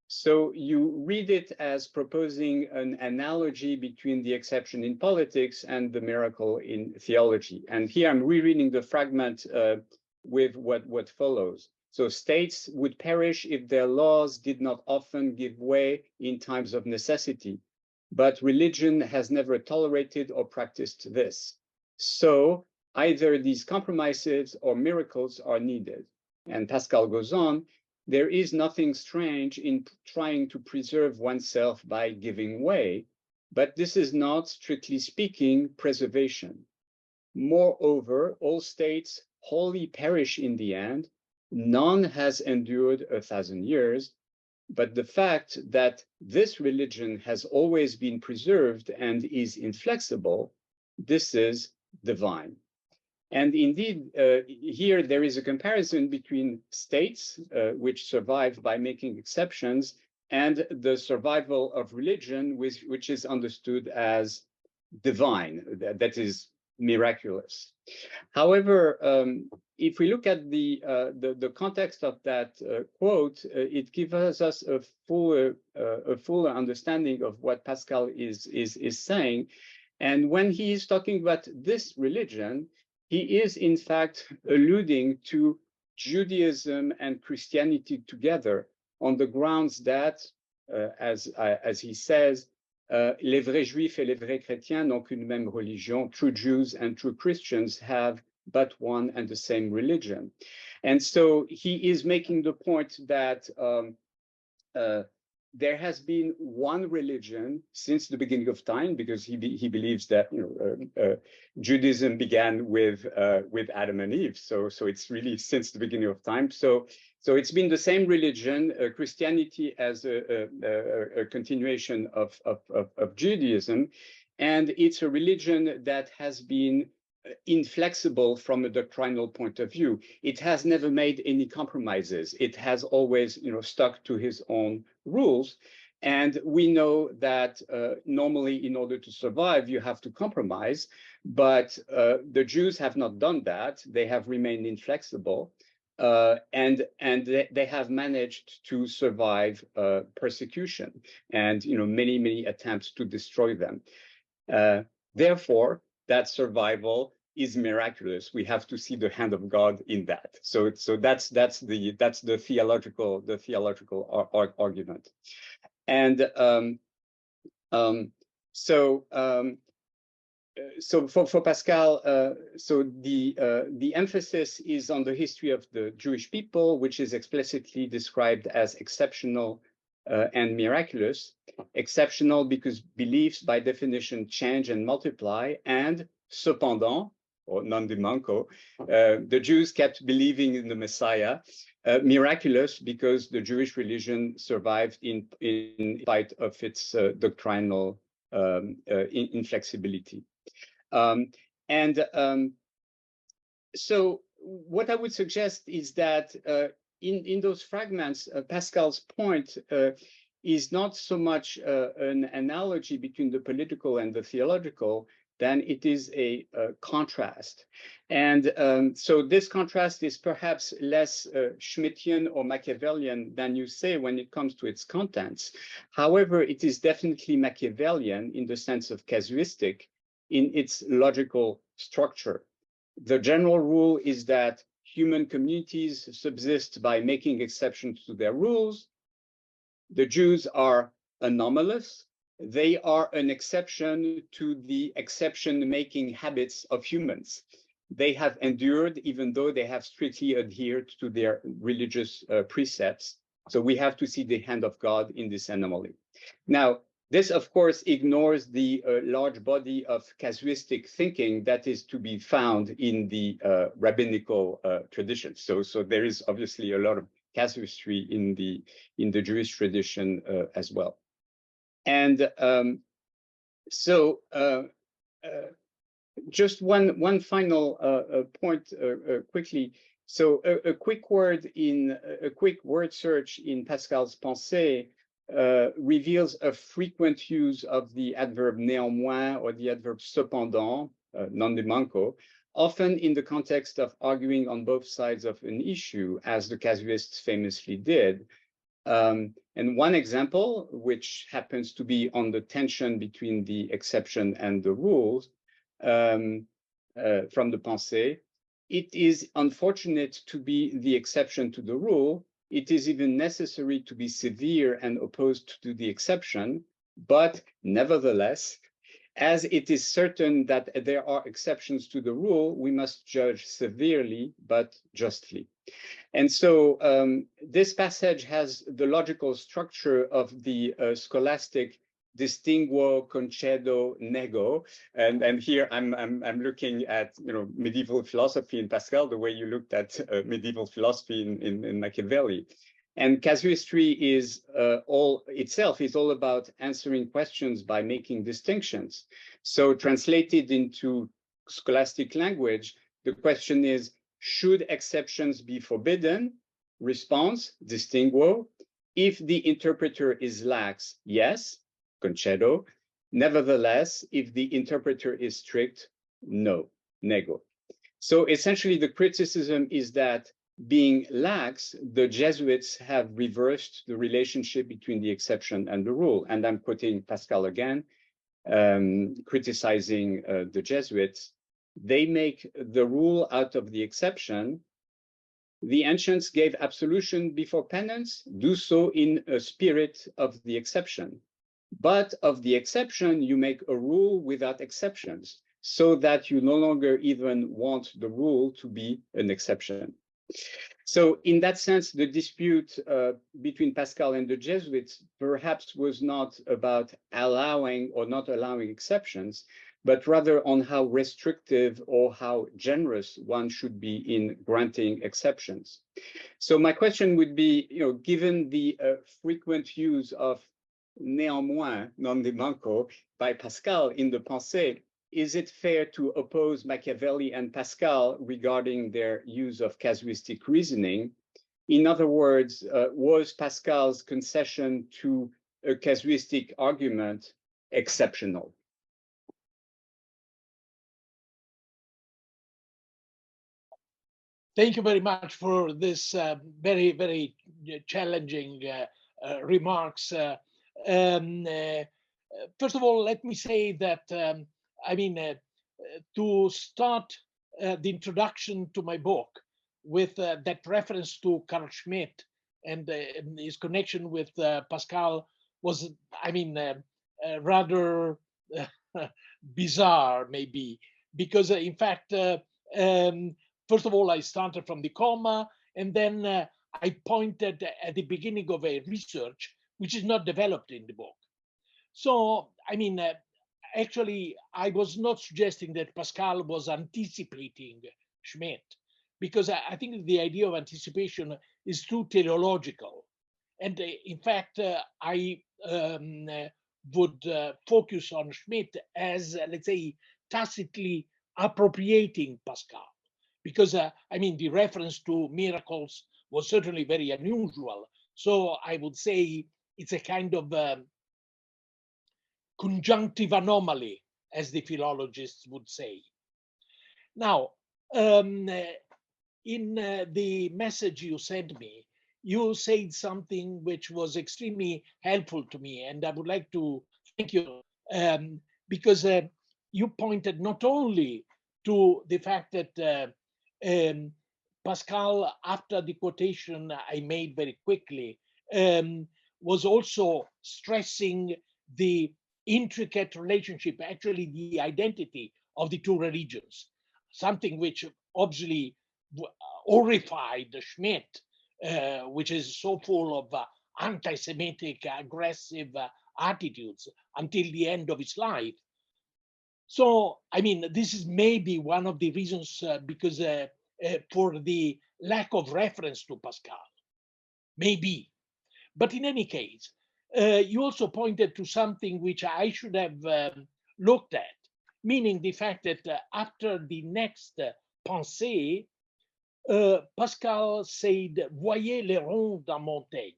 So you read it as proposing an analogy between the exception in politics and the miracle in theology. And here I'm rereading the fragment with what follows. So states would perish if their laws did not often give way in times of necessity. But religion has never tolerated or practiced this. So either these compromises or miracles are needed. And Pascal goes on, there is nothing strange in trying to preserve oneself by giving way, but this is not, strictly speaking, preservation. Moreover, all states wholly perish in the end. None has endured 1,000 years. But the fact that this religion has always been preserved and is inflexible, this is divine. And indeed, here there is a comparison between states, which survive by making exceptions, and the survival of religion, which is understood as divine, that is miraculous. However, if we look at the context of that quote, it gives us a fuller understanding of what Pascal is saying. And when he is talking about this religion, he is in fact alluding to Judaism and Christianity together on the grounds that, as he says, les vrais juifs et les vrais chrétiens n'ont qu'une même religion. True Jews and true Christians have but one and the same religion. And so he is making the point that there has been one religion since the beginning of time, because he believes that Judaism began with Adam and Eve. So it's really since the beginning of time. So it's been the same religion, Christianity as a continuation of Judaism, and it's a religion that has been inflexible from a doctrinal point of view. It has never made any compromises. It has always, stuck to his own rules. And we know that normally, in order to survive, you have to compromise. But the Jews have not done that. They have remained inflexible. And they have managed to survive persecution and many attempts to destroy them. Therefore, that survival is miraculous. We have to see the hand of God in that. So that's the theological argument. And so for Pascal, so the emphasis is on the history of the Jewish people, which is explicitly described as exceptional and miraculous. Exceptional because beliefs by definition change and multiply, and cependant, or nondimanco, the Jews kept believing in the Messiah. Miraculous because the Jewish religion survived in spite of its doctrinal inflexibility. So what I would suggest is that in those fragments, Pascal's point is not so much an analogy between the political and the theological than it is a contrast. And so this contrast is perhaps less Schmittian or Machiavellian than you say when it comes to its contents. However, it is definitely Machiavellian in the sense of casuistic in its logical structure. The general rule is that human communities subsist by making exceptions to their rules. The Jews are anomalous. They are an exception to the exception-making habits of humans. They have endured even though they have strictly adhered to their religious precepts. So we have to see the hand of God in this anomaly. Now, this, of course, ignores the large body of casuistic thinking that is to be found in the rabbinical tradition. So there is obviously a lot of casuistry in the Jewish tradition as well. And just one final point quickly. So a quick word search in Pascal's Pensée reveals a frequent use of the adverb néanmoins or the adverb cependant, nondimanco, often in the context of arguing on both sides of an issue, as the casuists famously did. And one example, which happens to be on the tension between the exception and the rules, from the Pensée, it is unfortunate to be the exception to the rule. It is even necessary to be severe and opposed to the exception, but nevertheless, as it is certain that there are exceptions to the rule, we must judge severely, but justly. And so this passage has the logical structure of the scholastic distinguo, concedo, nego, and here I'm looking at medieval philosophy in Pascal, the way you looked at medieval philosophy in Machiavelli. And casuistry is all about answering questions by making distinctions. So translated into scholastic language, the question is, should exceptions be forbidden? Response, distinguo. If the interpreter is lax, yes, concedo. Nevertheless, if the interpreter is strict, no, nego. So essentially the criticism is that being lax, the Jesuits have reversed the relationship between the exception and the rule. And I'm quoting Pascal again, criticizing the Jesuits. They make the rule out of the exception. The ancients gave absolution before penance, do so in a spirit of the exception. But of the exception, you make a rule without exceptions, so that you no longer even want the rule to be an exception. So in that sense, the dispute between Pascal and the Jesuits perhaps was not about allowing or not allowing exceptions, but rather on how restrictive or how generous one should be in granting exceptions. So my question would be, given the frequent use of néanmoins, nondimanco, by Pascal in the Pensée, is it fair to oppose Machiavelli and Pascal regarding their use of casuistic reasoning? In other words, was Pascal's concession to a casuistic argument exceptional? Thank you very much for this very, very challenging remarks. First of all, let me say that, to start the introduction to my book with that reference to Carl Schmitt and his connection with Pascal was, rather bizarre, maybe, because in fact, first of all, I started from the comma, and then I pointed at the beginning of a research which is not developed in the book. So, actually, I was not suggesting that Pascal was anticipating Schmitt, because I think the idea of anticipation is too teleological. And in fact, I would focus on Schmitt as, let's say, tacitly appropriating Pascal. Because, the reference to miracles was certainly very unusual. So I would say it's a kind of conjunctive anomaly, as the philologists would say. Now, in the message you sent me, you said something which was extremely helpful to me, and I would like to thank you, because you pointed not only to the fact that Pascal, after the quotation I made very quickly, was also stressing the intricate relationship, actually the identity of the two religions, something which obviously horrified Schmidt, which is so full of anti-Semitic, aggressive attitudes until the end of his life. So, I mean, this is maybe one of the reasons because for the lack of reference to Pascal, maybe. But in any case, you also pointed to something which I should have looked at, meaning the fact that after the next pensée, Pascal said, voyez les ronds dans Montaigne.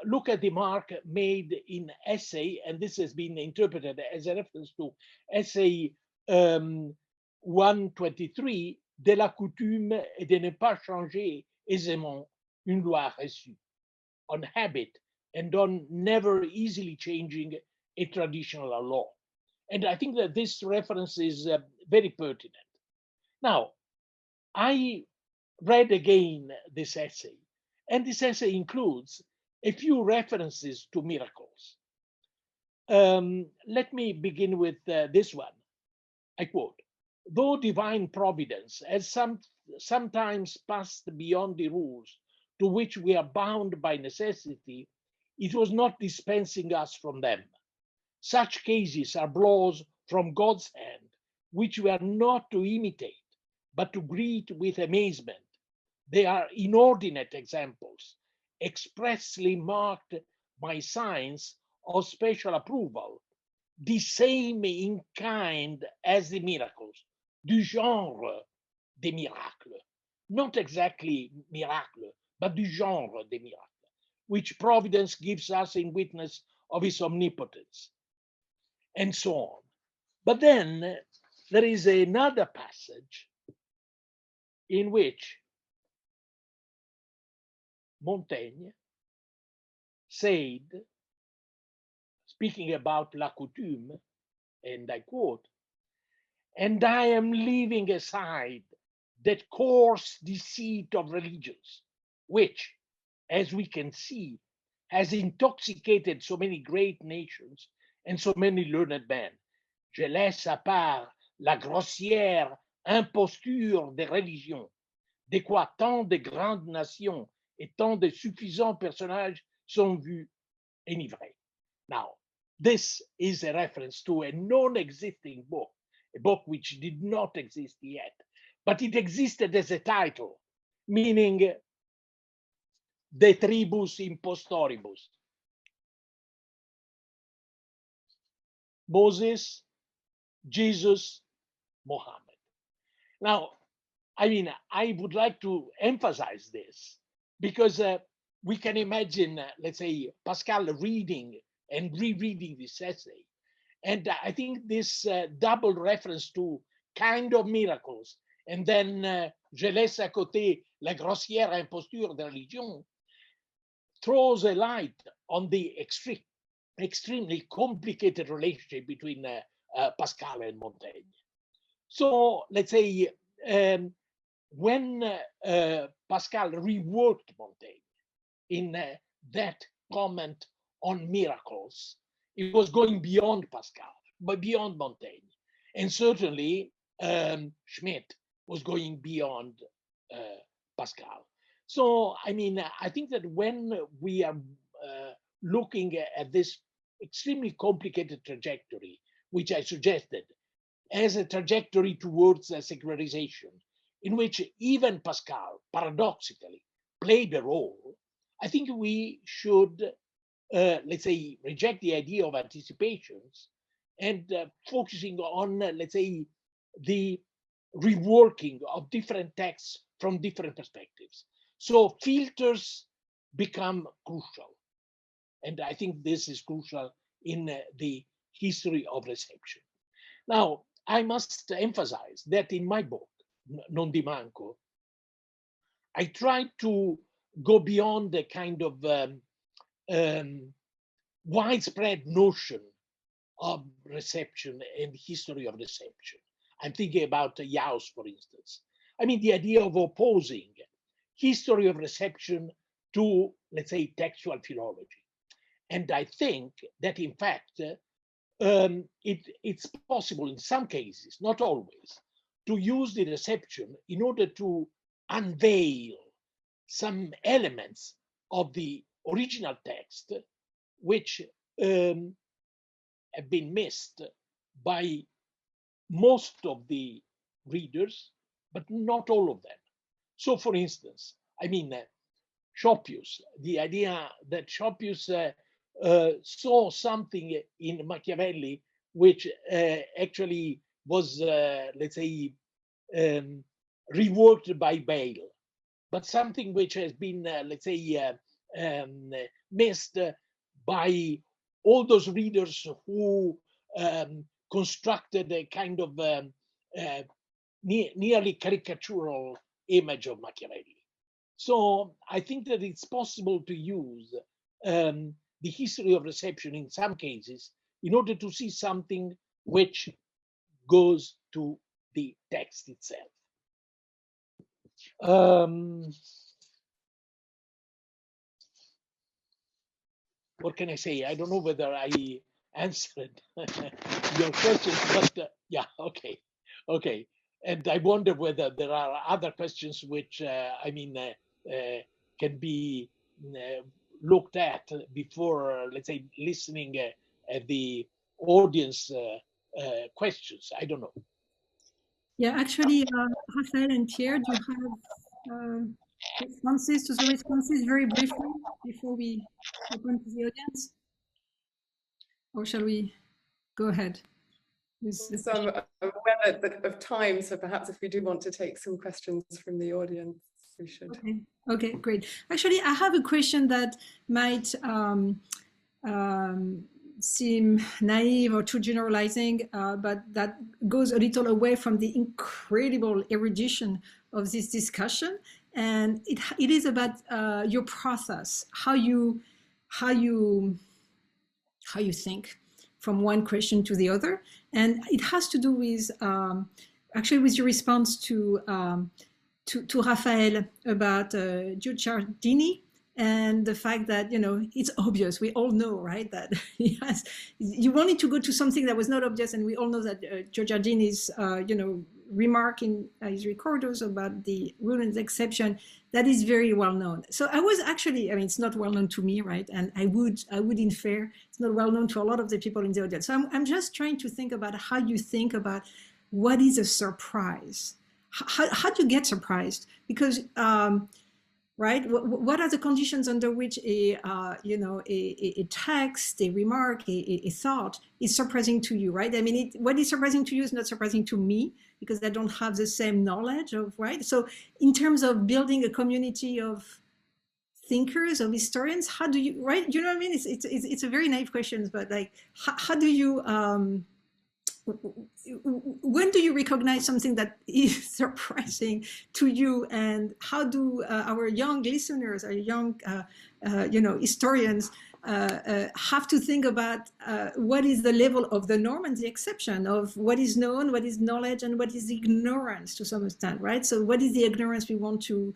Look at the mark made in essay, and this has been interpreted as a reference to essay 123, de la coutume et de ne pas changer aisément une loi reçue, on habit and on never easily changing a traditional law. And I think that this reference is very pertinent. Now, I read again this essay, and this essay includes a few references to miracles. Let me begin with this one. I quote, though divine providence has sometimes passed beyond the rules to which we are bound by necessity, it was not dispensing us from them. Such cases are blows from God's hand, which we are not to imitate, but to greet with amazement. They are inordinate examples, expressly marked by signs of special approval, the same in kind as the miracles, du genre des miracles, not exactly miracle, but du genre des miracles, which providence gives us in witness of his omnipotence, and so on. But then there is another passage in which Montaigne said, speaking about la coutume, and I quote, and I am leaving aside that coarse deceit of religions, which, as we can see, has intoxicated so many great nations and so many learned men. Je laisse à part la grossière imposture des religions, de quoi tant de grandes nations et tant de suffisants personnages sont vus enivrés. Now, this is a reference to a non-existing book, a book which did not exist yet, but it existed as a title, meaning De Tribus Impostoribus. Moses, Jesus, Mohammed. Now, I mean, I would like to emphasize this because we can imagine, let's say, Pascal reading and rereading this essay. And I think this double reference to kind of miracles, and then je laisse à côté la grossière imposture de religion, throws a light on the extremely complicated relationship between Pascal and Montaigne. So let's say when Pascal reworked Montaigne in that comment on miracles, it was going beyond Pascal, but beyond Montaigne. And certainly Schmidt was going beyond Pascal. So, I mean, I think that when we are looking at this extremely complicated trajectory, which I suggested, as a trajectory towards a secularization, in which even Pascal, paradoxically, played a role, I think we should, let's say, reject the idea of anticipations and focusing on, let's say, the reworking of different texts from different perspectives. So filters become crucial. And I think this is crucial in the history of reception. Now, I must emphasize that in my book, Nondimanco, I tried to go beyond the kind of widespread notion of reception and history of reception. I'm thinking about Yaus, for instance. I mean, the idea of opposing history of reception to, let's say, textual philology. And I think that, in fact, it's possible in some cases, not always, to use the reception in order to unveil some elements of the original text which have been missed by most of the readers, but not all of them. So, for instance, I mean, Schopius, the idea that Schopius saw something in Machiavelli which actually was, let's say, reworked by Bale, but something which has been, let's say, missed by all those readers who constructed a kind of nearly caricatural image of Machiavelli. So I think that it's possible to use the history of reception in some cases in order to see something which goes to the text itself. What can I say? I don't know whether I answered your questions, but yeah, okay. And I wonder whether there are other questions which, I mean, can be looked at before, let's say, listening at the audience questions. I don't know. Yeah, actually, Raphaëlle and Pierre, do you have responses to the responses very briefly before we open to the audience? Or shall we go ahead? So I'm aware of time, so perhaps if we do want to take some questions from the audience, we should. Okay, great. Actually, I have a question that might seem naive or too generalizing, but that goes a little away from the incredible erudition of this discussion. And it is about your process, how you think from one question to the other. And it has to do with actually with your response to Raphaëlle about Giugiardini and the fact that, you know, it's obvious, we all know, right, that yes, you wanted to go to something that was not obvious, and we all know that Giugiardini's, you know, remark in his Recordos about the rule and the exception, that is very well known. So I was actually, I mean, it's not well known to me, right? And I would infer it's not well known to a lot of the people in the audience. So I'm just trying to think about how you think about what is a surprise. How do you get surprised? Because, right, what are the conditions under which a text, a remark, a thought is surprising to you, right? I mean, what is surprising to you is not surprising to me because I don't have the same knowledge of, right? So in terms of building a community of thinkers, of historians, how do you, right? You know what I mean? It's a very naive question, but like, how do you, when do you recognize something that is surprising to you, and how do our young listeners, our young, historians have to think about what is the level of the norm and the exception of what is known, what is knowledge, and what is ignorance to some extent, right? So what is the ignorance we want to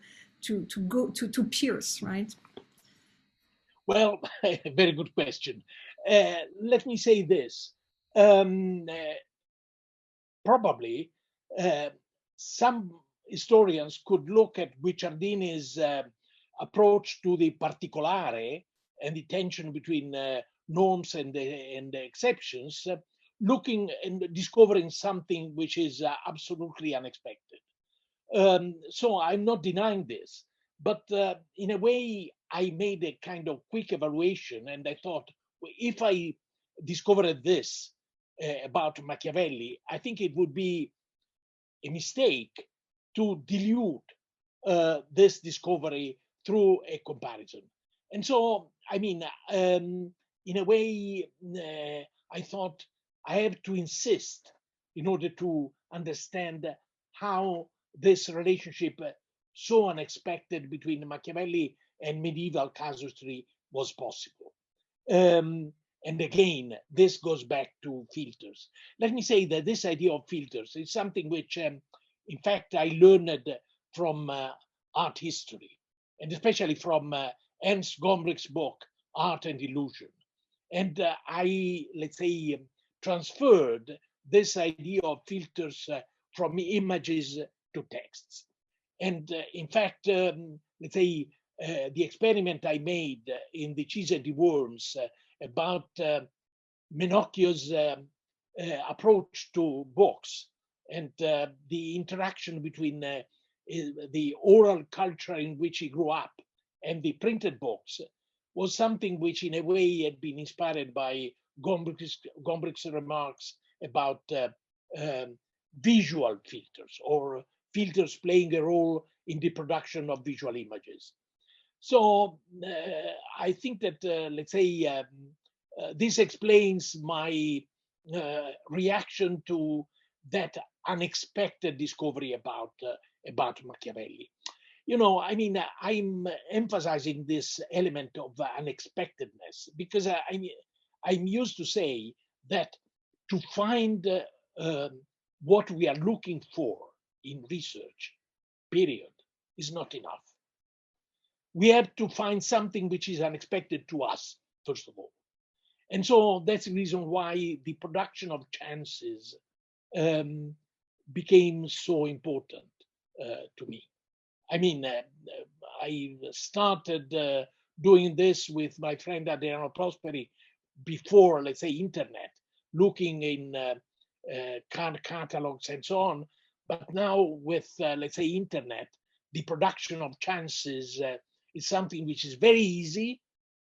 pierce, right? Well, very good question. Let me say this. Probably some historians could look at Guicciardini's approach to the particolare and the tension between norms and the exceptions, looking and discovering something which is absolutely unexpected. So I'm not denying this, but in a way, I made a kind of quick evaluation, and I thought, if I discovered this about Machiavelli, I think it would be a mistake to dilute this discovery through a comparison. And so, I mean, in a way, I thought I have to insist in order to understand how this relationship so unexpected between Machiavelli and medieval casuistry was possible. And again, this goes back to filters. Let me say that this idea of filters is something which, in fact, I learned from art history, and especially from Ernst Gombrich's book, Art and Illusion. And I, let's say, transferred this idea of filters from images to texts. And in fact, let's say, the experiment I made in The Cheese and the Worms about Menocchio's approach to books and the interaction between the oral culture in which he grew up and the printed books was something which in a way had been inspired by Gombrich's remarks about visual filters, or filters playing a role in the production of visual images. So I think that, let's say, this explains my reaction to that unexpected discovery about Machiavelli. You know, I mean, I'm emphasizing this element of unexpectedness because I'm used to say that to find what we are looking for in research, period, is not enough. We have to find something which is unexpected to us, first of all. And so that's the reason why the production of chances became so important to me. I mean, I started doing this with my friend Adriano Prosperi before, let's say, internet, looking in card catalogs and so on. But now with, let's say, internet, the production of chances is something which is very easy.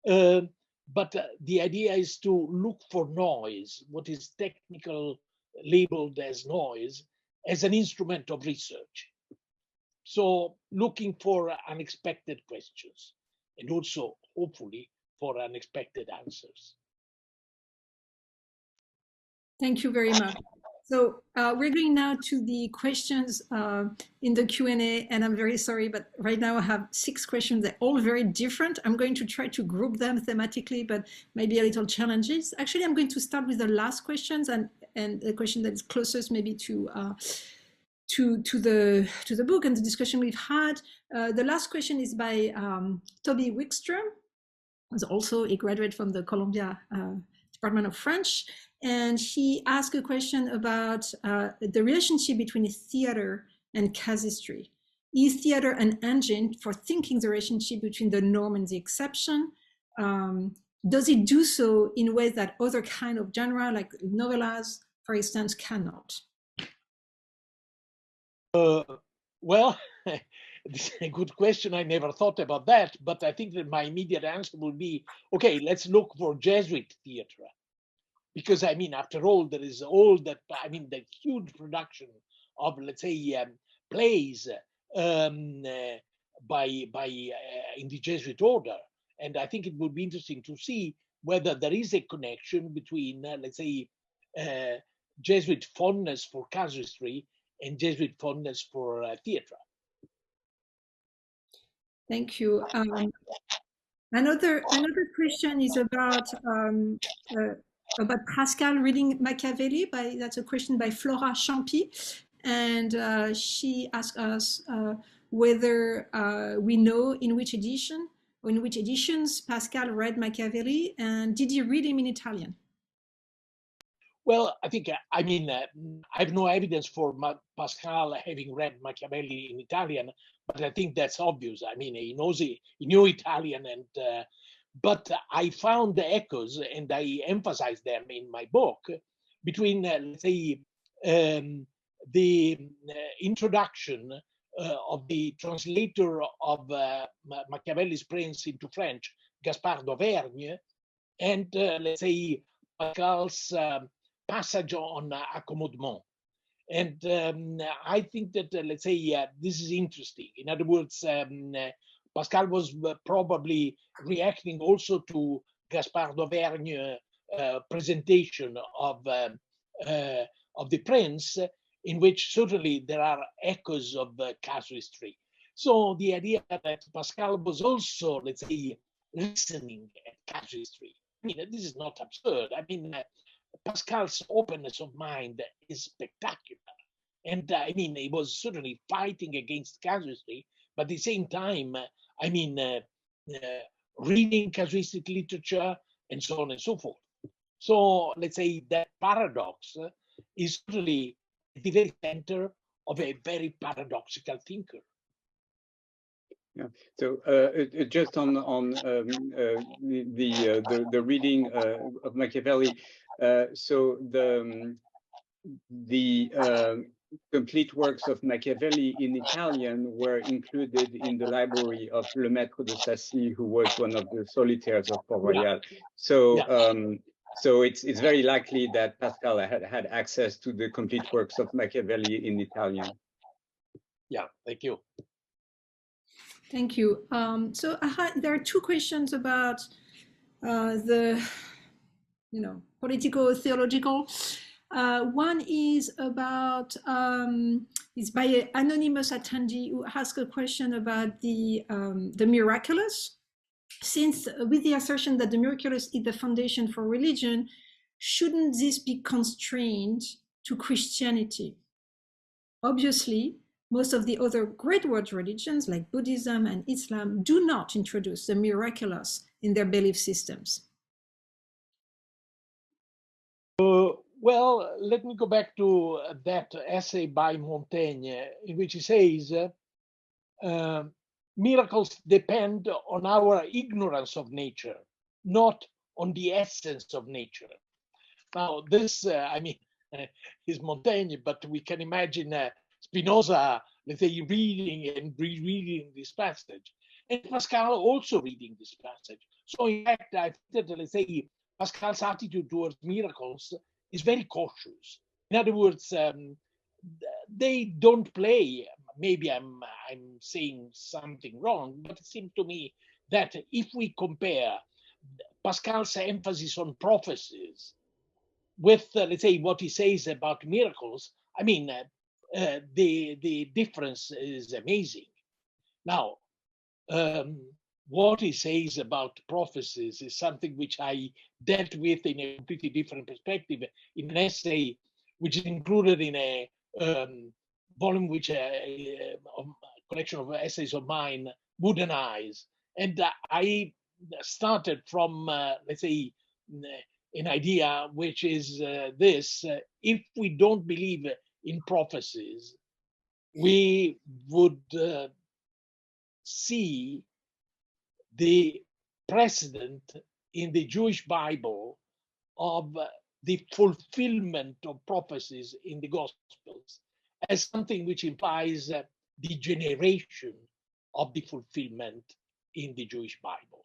But the idea is to look for noise, what is technical labeled as noise, as an instrument of research. So looking for unexpected questions and also hopefully for unexpected answers. Thank you very much. So we're going now to the questions in the Q&A, and I'm very sorry, but right now I have 6 questions. They're all very different. I'm going to try to group them thematically, but maybe a little challenges. Actually, I'm going to start with the last questions and the question that is closest maybe to the book and the discussion we've had. The last question is by Toby Wickstrom, who's also a graduate from the Columbia Department of French. And he asked a question about the relationship between theater and casuistry. Is theater an engine for thinking the relationship between the norm and the exception? Does it do so in ways that other kind of genre, like novellas, for instance, cannot? Well, this is a good question. I never thought about that, but I think that my immediate answer would be, okay, let's look for Jesuit theater. Because I mean, after all, there is all that, I mean, the huge production of, let's say, plays in the Jesuit order. And I think it would be interesting to see whether there is a connection between, let's say, Jesuit fondness for casuistry and Jesuit fondness for theatre. Thank you. Another question is about Pascal reading Machiavelli. That's a question by Flora Champy, and she asked us whether we know in which edition or in which editions Pascal read Machiavelli, and did he read him in Italian? Well, I think, I mean, I have no evidence for Pascal having read Machiavelli in Italian, but I think that's obvious. I mean, he knew Italian, and but I found the echoes, and I emphasize them in my book, between, let's say, the introduction of the translator of Machiavelli's Prince into French, Gaspard d'Auvergne, and let's say Pascal's passage on accommodement. And I think that, let's say, this is interesting. In other words, Pascal was probably reacting also to Gaspard d'Auvergne presentation of the Prince, in which certainly there are echoes of casuistry. So the idea that Pascal was also, let's say, listening at casuistry mean, this is not absurd. I mean, Pascal's openness of mind is spectacular. And I mean, he was certainly fighting against casuistry, but at the same time, I mean, reading casuistic literature and so on and so forth. So let's say that paradox is certainly at the very center of a very paradoxical thinker. Yeah. So just on the reading of Machiavelli, so the complete works of Machiavelli in Italian were included in the library of Le Maître de Sacy, who was one of the solitaires of Provinciales. So so it's very likely that Pascal had access to the complete works of Machiavelli in Italian. Yeah, thank you. Thank you. So there are two questions about the, politico-theological. One is about, it's by an anonymous attendee who asked a question about the miraculous. Since with the assertion that the miraculous is the foundation for religion, shouldn't this be constrained to Christianity? Obviously, most of the other great world religions like Buddhism and Islam do not introduce the miraculous in their belief systems. Well, let me go back to that essay by Montaigne, in which he says, miracles depend on our ignorance of nature, not on the essence of nature. Now, this, I mean, is Montaigne, but we can imagine Spinoza, let's say, reading and rereading this passage, and Pascal also reading this passage. So, in fact, I think that, let's say, Pascal's attitude towards miracles is very cautious. In other words, they don't play. Maybe I'm saying something wrong, but it seems to me that if we compare Pascal's emphasis on prophecies with, let's say, what he says about miracles, I mean, the difference is amazing. Now, what he says about prophecies is something which I dealt with in a completely different perspective in an essay which is included in a volume which a collection of essays of mine, Wooden Eyes. And I started from, let's say, an idea which is this: if we don't believe in prophecies, we would see the precedent in the Jewish Bible of the fulfillment of prophecies in the Gospels as something which implies the generation of the fulfillment in the Jewish Bible.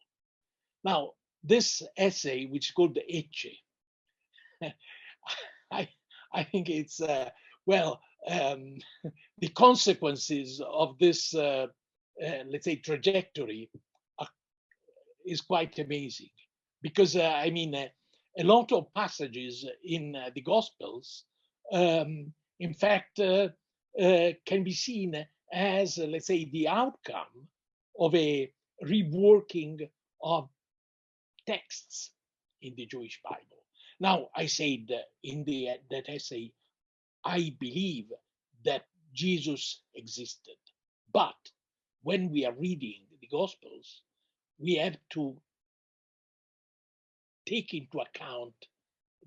Now, this essay, which is called the Ecce, I think it's, well, the consequences of this, let's say, trajectory is quite amazing, because I mean, a lot of passages in the Gospels, in fact, can be seen as, let's say, the outcome of a reworking of texts in the Jewish Bible. Now, I said in that essay, I believe that Jesus existed, but when we are reading the Gospels, we have to take into account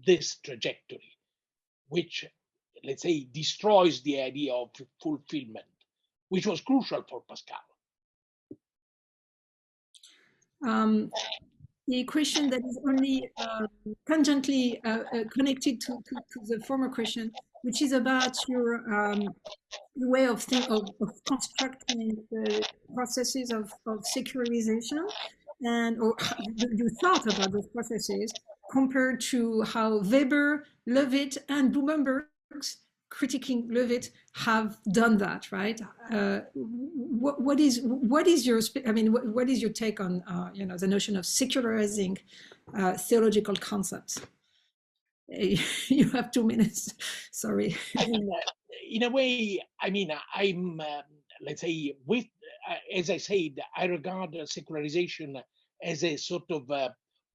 this trajectory, which, let's say, destroys the idea of fulfillment, which was crucial for Pascal. The question that is only tangentially connected to the former question, which is about your way of constructing the processes of secularization, and or you thought about those processes compared to how Weber, Levitt, and Blumenberg's critiquing Levitt have done that, right? What is your, I mean, what is your take on the notion of secularizing theological concepts? You have 2 minutes. Sorry. I mean, in a way, I mean, I'm let's say, with as I said, I regard secularization as a sort of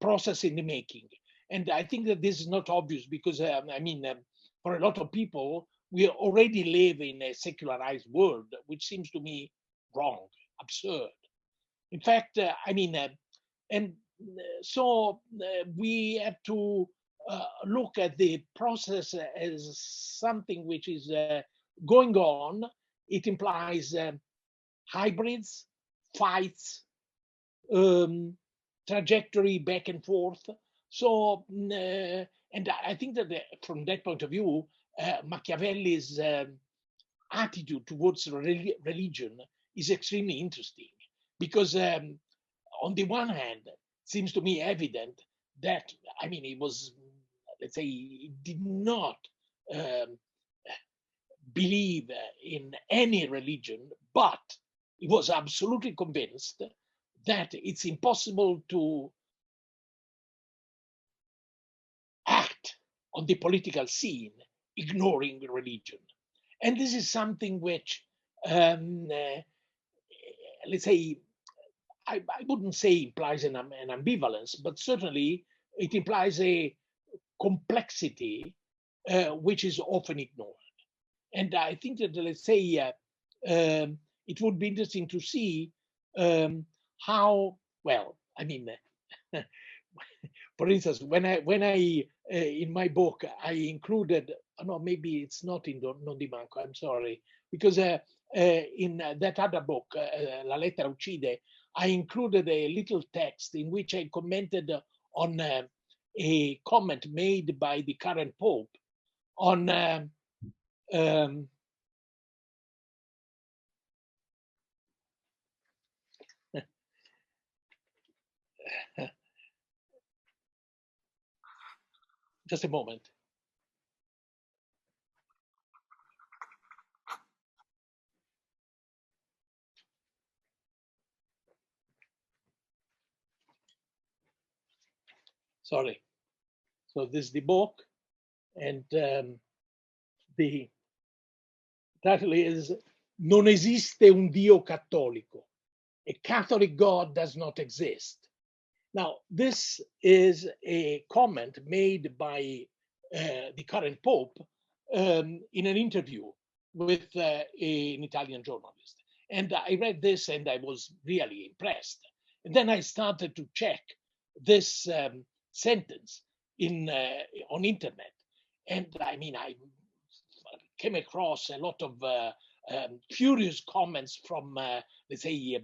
process in the making. And I think that this is not obvious because, for a lot of people, we already live in a secularized world, which seems to me wrong, absurd. In fact, we have to look at the process as something which is going on. It implies hybrids, fights, trajectory back and forth. So, and I think that from that point of view, Machiavelli's attitude towards religion is extremely interesting, because on the one hand, it seems to me evident that, it was, let's say, he did not believe in any religion, but he was absolutely convinced that it's impossible to act on the political scene ignoring religion. And this is something which, let's say, I wouldn't say implies an ambivalence, but certainly it implies a complexity which is often ignored. And I think that, let's say, it would be interesting to see how, well, for instance, when I in my book, I included, no, maybe it's not in Nondimanco, I'm sorry, because in that other book, La Lettera Uccide, I included a little text in which I commented on a comment made by the current Pope on just a moment. Sorry. So this is the book, and the title is Non esiste un Dio cattolico. A Catholic God does not exist. Now, this is a comment made by the current Pope in an interview with an Italian journalist. And I read this and I was really impressed. And then I started to check this sentence on internet. And I came across a lot of furious comments from, let's say,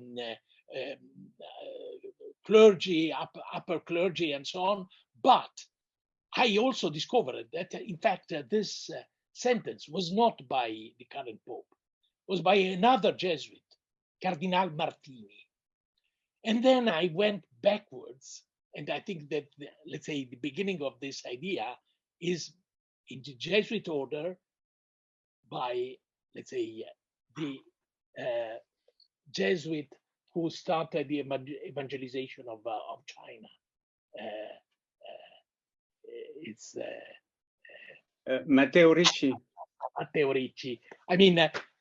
clergy, upper clergy, and so on. But I also discovered that, in fact, this sentence was not by the current Pope. It was by another Jesuit, Cardinal Martini. And then I went backwards, and I think that, let's say, the beginning of this idea is in the Jesuit order by, let's say, the Jesuit who started the evangelization of China. It's Matteo Ricci. Matteo Ricci.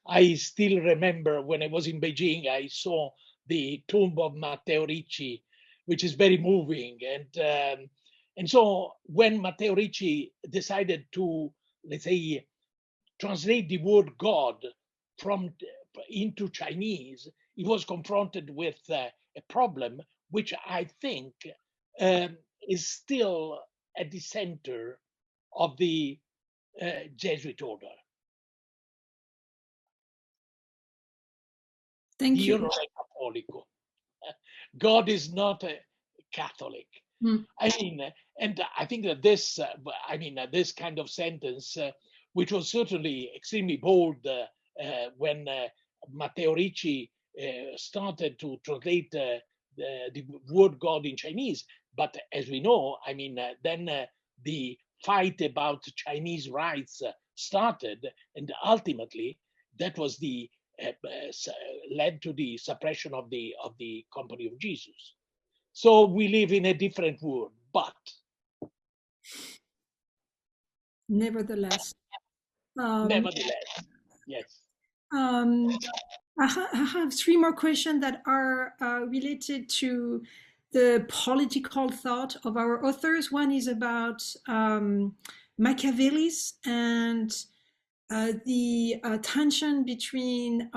I still remember when I was in Beijing, I saw the tomb of Matteo Ricci, which is very moving. And so when Matteo Ricci decided to, let's say, translate the word God into Chinese, he was confronted with a problem which I think is still at the center of the Jesuit order. Thank Dio you. non è cattolico. God is not a Catholic. Mm. And I think that this, this kind of sentence, which was certainly extremely bold when Matteo Ricci started to translate the word God in Chinese. But as we know, then the fight about Chinese rights started, and ultimately that was the led to the suppression of the Company of Jesus. So we live in a different world, but nevertheless, yes. I have three more questions that are related to the political thought of our authors. One is about Machiavelli's and the tension between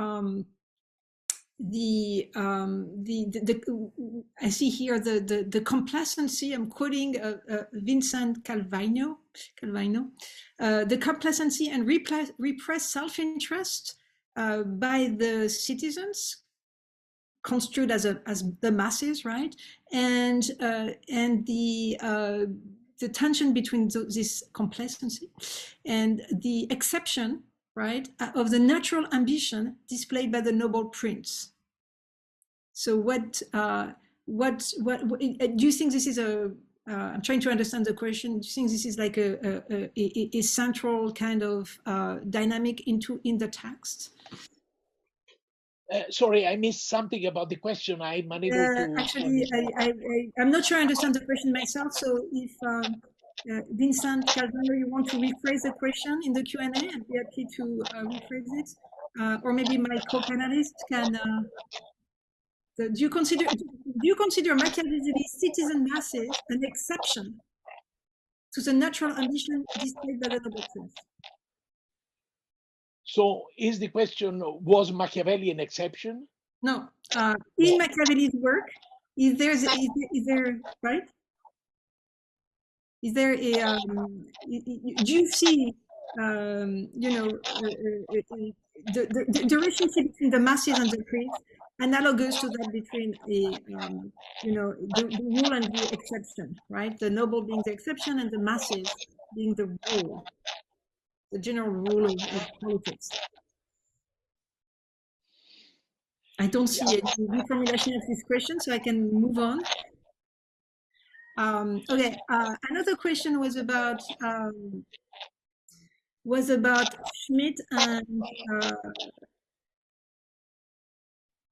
I see here the complacency. I'm quoting Vincent Calvino, the complacency and repressed self-interest by the citizens, construed as the masses, right? And the tension between this complacency and the exception, right, of the natural ambition displayed by the noble prince. So what do you think this is a? I'm trying to understand the question. Do you think this is like a central kind of dynamic in the text? Sorry, I missed something about the question. I'm unable to. Actually, I'm not sure I understand the question myself. So if Vincent Calvino, you want to rephrase the question in the Q&A, I'd be happy to rephrase it. Or maybe my co-panelist can. Do you consider Machiavelli's citizen masses an exception to the natural ambition displayed by the noble prince? So is the question, was Machiavelli an exception? No. In Machiavelli's work, is there right? Is there a do you see you know the relationship between the masses and the prince analogous to that between you know the rule and the exception, right? The noble being the exception and the masses being the rule, the general rule of politics. I don't see any reformulation of this question, so I can move on. Okay, another question was about Schmitt and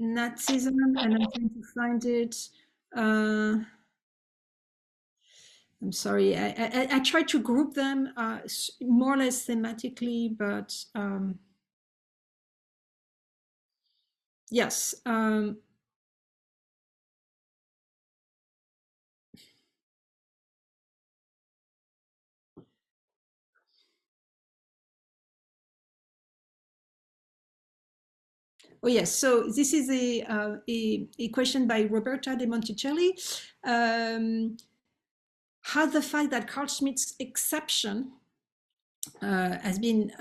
Nazism, and I'm trying to find it. I'm sorry, I tried to group them more or less thematically, but yes. Oh yes, so this is a question by Roberta de Monticelli. How the fact that Carl Schmitt's exception has been,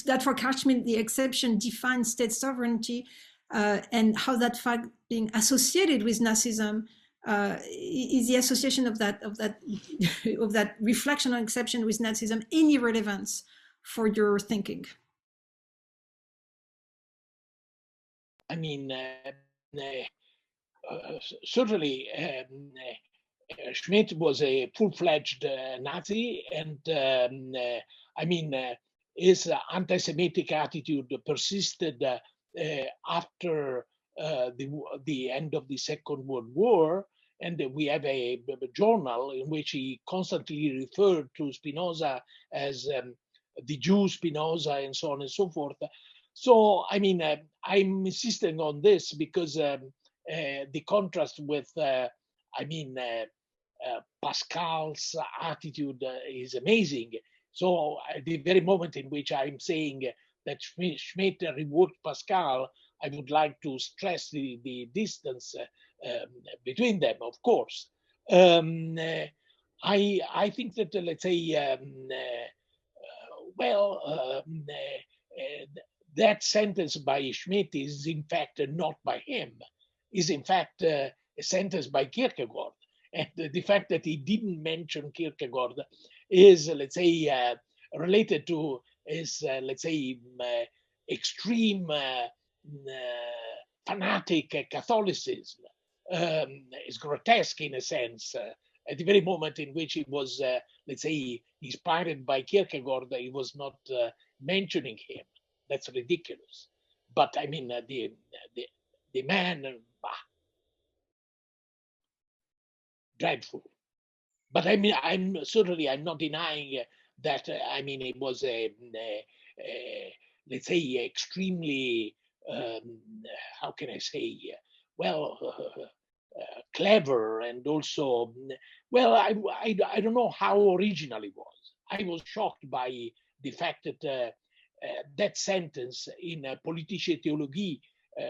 that for Carl Schmitt the exception defines state sovereignty, and how that fact being associated with Nazism is the association of that reflection on exception with Nazism any relevance for your thinking? I mean, certainly Schmitt was a full-fledged Nazi, and I mean, his anti-Semitic attitude persisted after the end of the Second World War, and we have a journal in which he constantly referred to Spinoza as the Jew Spinoza, and so on and so forth. So, I mean, I'm insisting on this because the contrast with, I mean, Pascal's attitude is amazing. So, at the very moment in which I'm saying that Schmitt reworked Pascal, I would like to stress the distance between them, of course. I think that, let's say, that sentence by Schmitt is in fact not by him, is in fact a sentence by Kierkegaard. And the fact that he didn't mention Kierkegaard is, let's say, related to his, let's say, extreme fanatic Catholicism. It's grotesque in a sense. At the very moment in which he was, let's say, inspired by Kierkegaard, he was not mentioning him. That's ridiculous. But I mean, the man, dreadful. But I mean, I'm not denying that. I mean, it was let's say, extremely. How can I say? Well, clever, and also, well, I don't know how original it was. I was shocked by the fact that that sentence in Politische Theologie,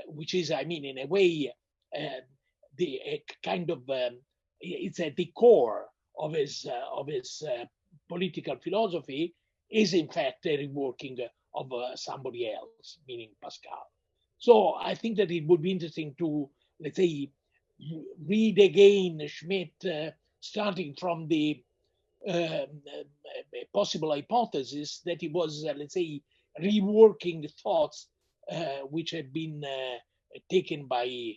which is, I mean, in a way, the kind of it's at the core of his political philosophy, is in fact a reworking of somebody else, meaning Pascal. So I think that it would be interesting to, let's say, read again Schmidt, starting from the possible hypothesis that he was, let's say, reworking the thoughts which had been taken by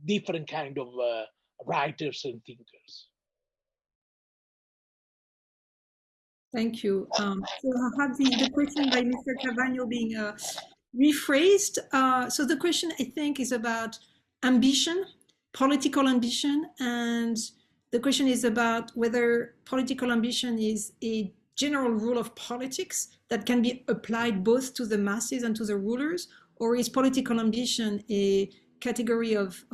different kind of writers and thinkers. Thank you. So I have the question by Mr. Cavagno being rephrased. So the question, I think, is about ambition, political ambition, and the question is about whether political ambition is a general rule of politics that can be applied both to the masses and to the rulers, or is political ambition a category of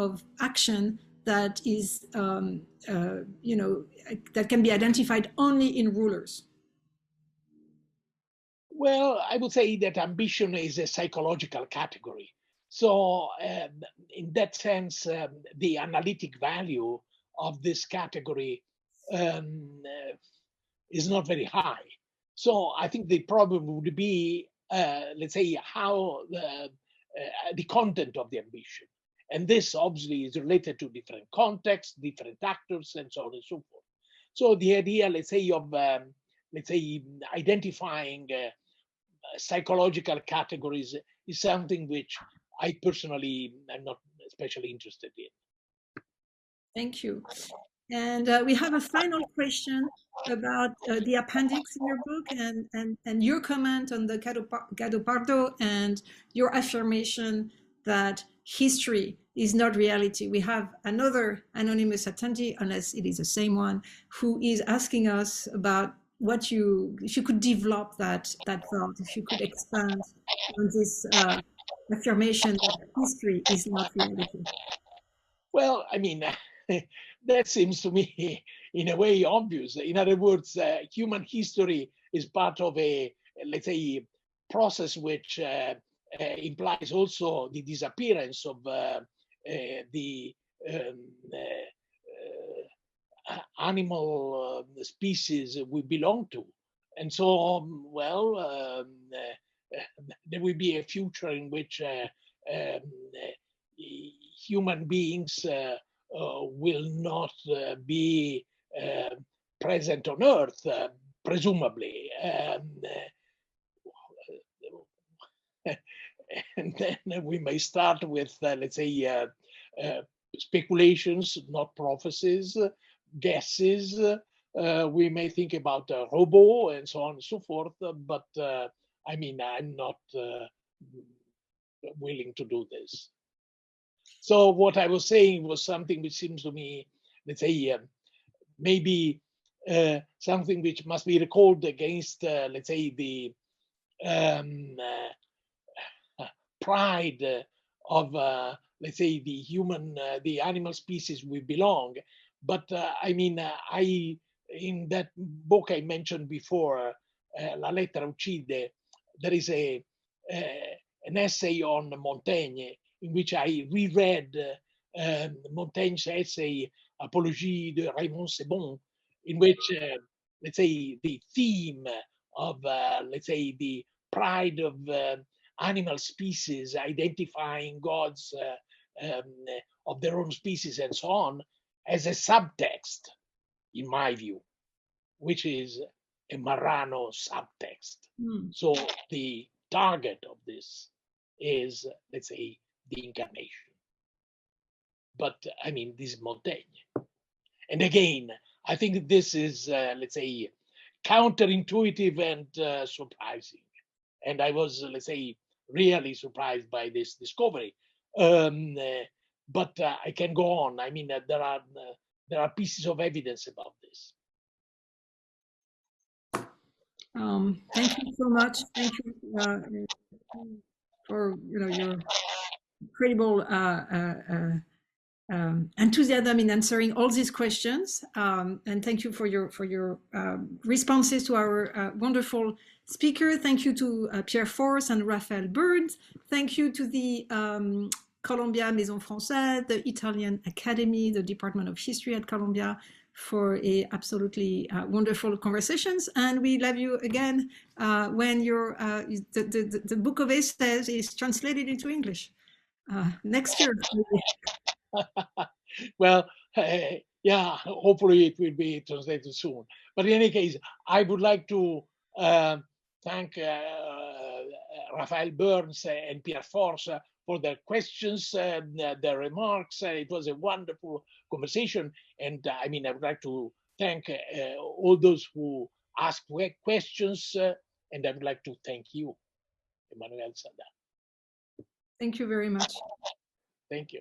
action that is, you know, that can be identified only in rulers? Well, I would say that ambition is a psychological category. So in that sense, the analytic value of this category is not very high. So I think the problem would be, let's say, how the content of the ambition. And this obviously is related to different contexts, different actors, and so on and so forth. So the idea, let's say, of, let's say, identifying psychological categories is something which I personally am not especially interested in. Thank you. And we have a final question about the appendix in your book and your comment on the Gado-Pardo and your affirmation that history is not reality. We have another anonymous attendee, unless it is the same one, who is asking us about what if you could develop that thought, if you could expand on this affirmation that history is not reality. Well, I mean, that seems to me in a way obvious. In other words, human history is part of a, let's say, process which implies also the disappearance of the animal species we belong to. And so, well, there will be a future in which human beings will not be present on Earth, presumably. And then we may start with, let's say, speculations, not prophecies, guesses. We may think about a robot and so on and so forth. But I mean, I'm not willing to do this. So what I was saying was something which seems to me, let's say, maybe something which must be recalled against, let's say, the pride of, let's say, the human, the animal species we belong. But I mean, in that book I mentioned before, La lettera uccide, there is an essay on Montaigne, in which I reread Montaigne's essay Apologie de Raymond Sebon, in which, let's say, the theme of, let's say, the pride of animal species, identifying gods of their own species and so on, as a subtext, in my view, which is a Marrano subtext. So the target of this is, let's say, the incarnation. But I mean, this is Montaigne. And again, I think this is, let's say, counterintuitive and surprising. And I was, let's say, really surprised by this discovery. But I can go on. I mean, there are pieces of evidence about this. Thank you so much. Thank you for your incredible enthusiasm in answering all these questions. And thank you for your responses to our wonderful speaker. Thank you to Pierre Force and Raphaëlle Burns. Thank you to the Columbia Maison Française, the Italian Academy, the Department of History at Columbia for a absolutely wonderful conversations. And we love you again when your the book of essays is translated into English next year. Well, yeah, hopefully it will be translated soon. But in any case, I would like to thank Raphaëlle Burns and Pierre Force for their questions, their remarks. It was a wonderful conversation. And I mean, I would like to thank all those who asked questions. And I would like to thank you, Emmanuelle, Saada. Thank you very much. Thank you.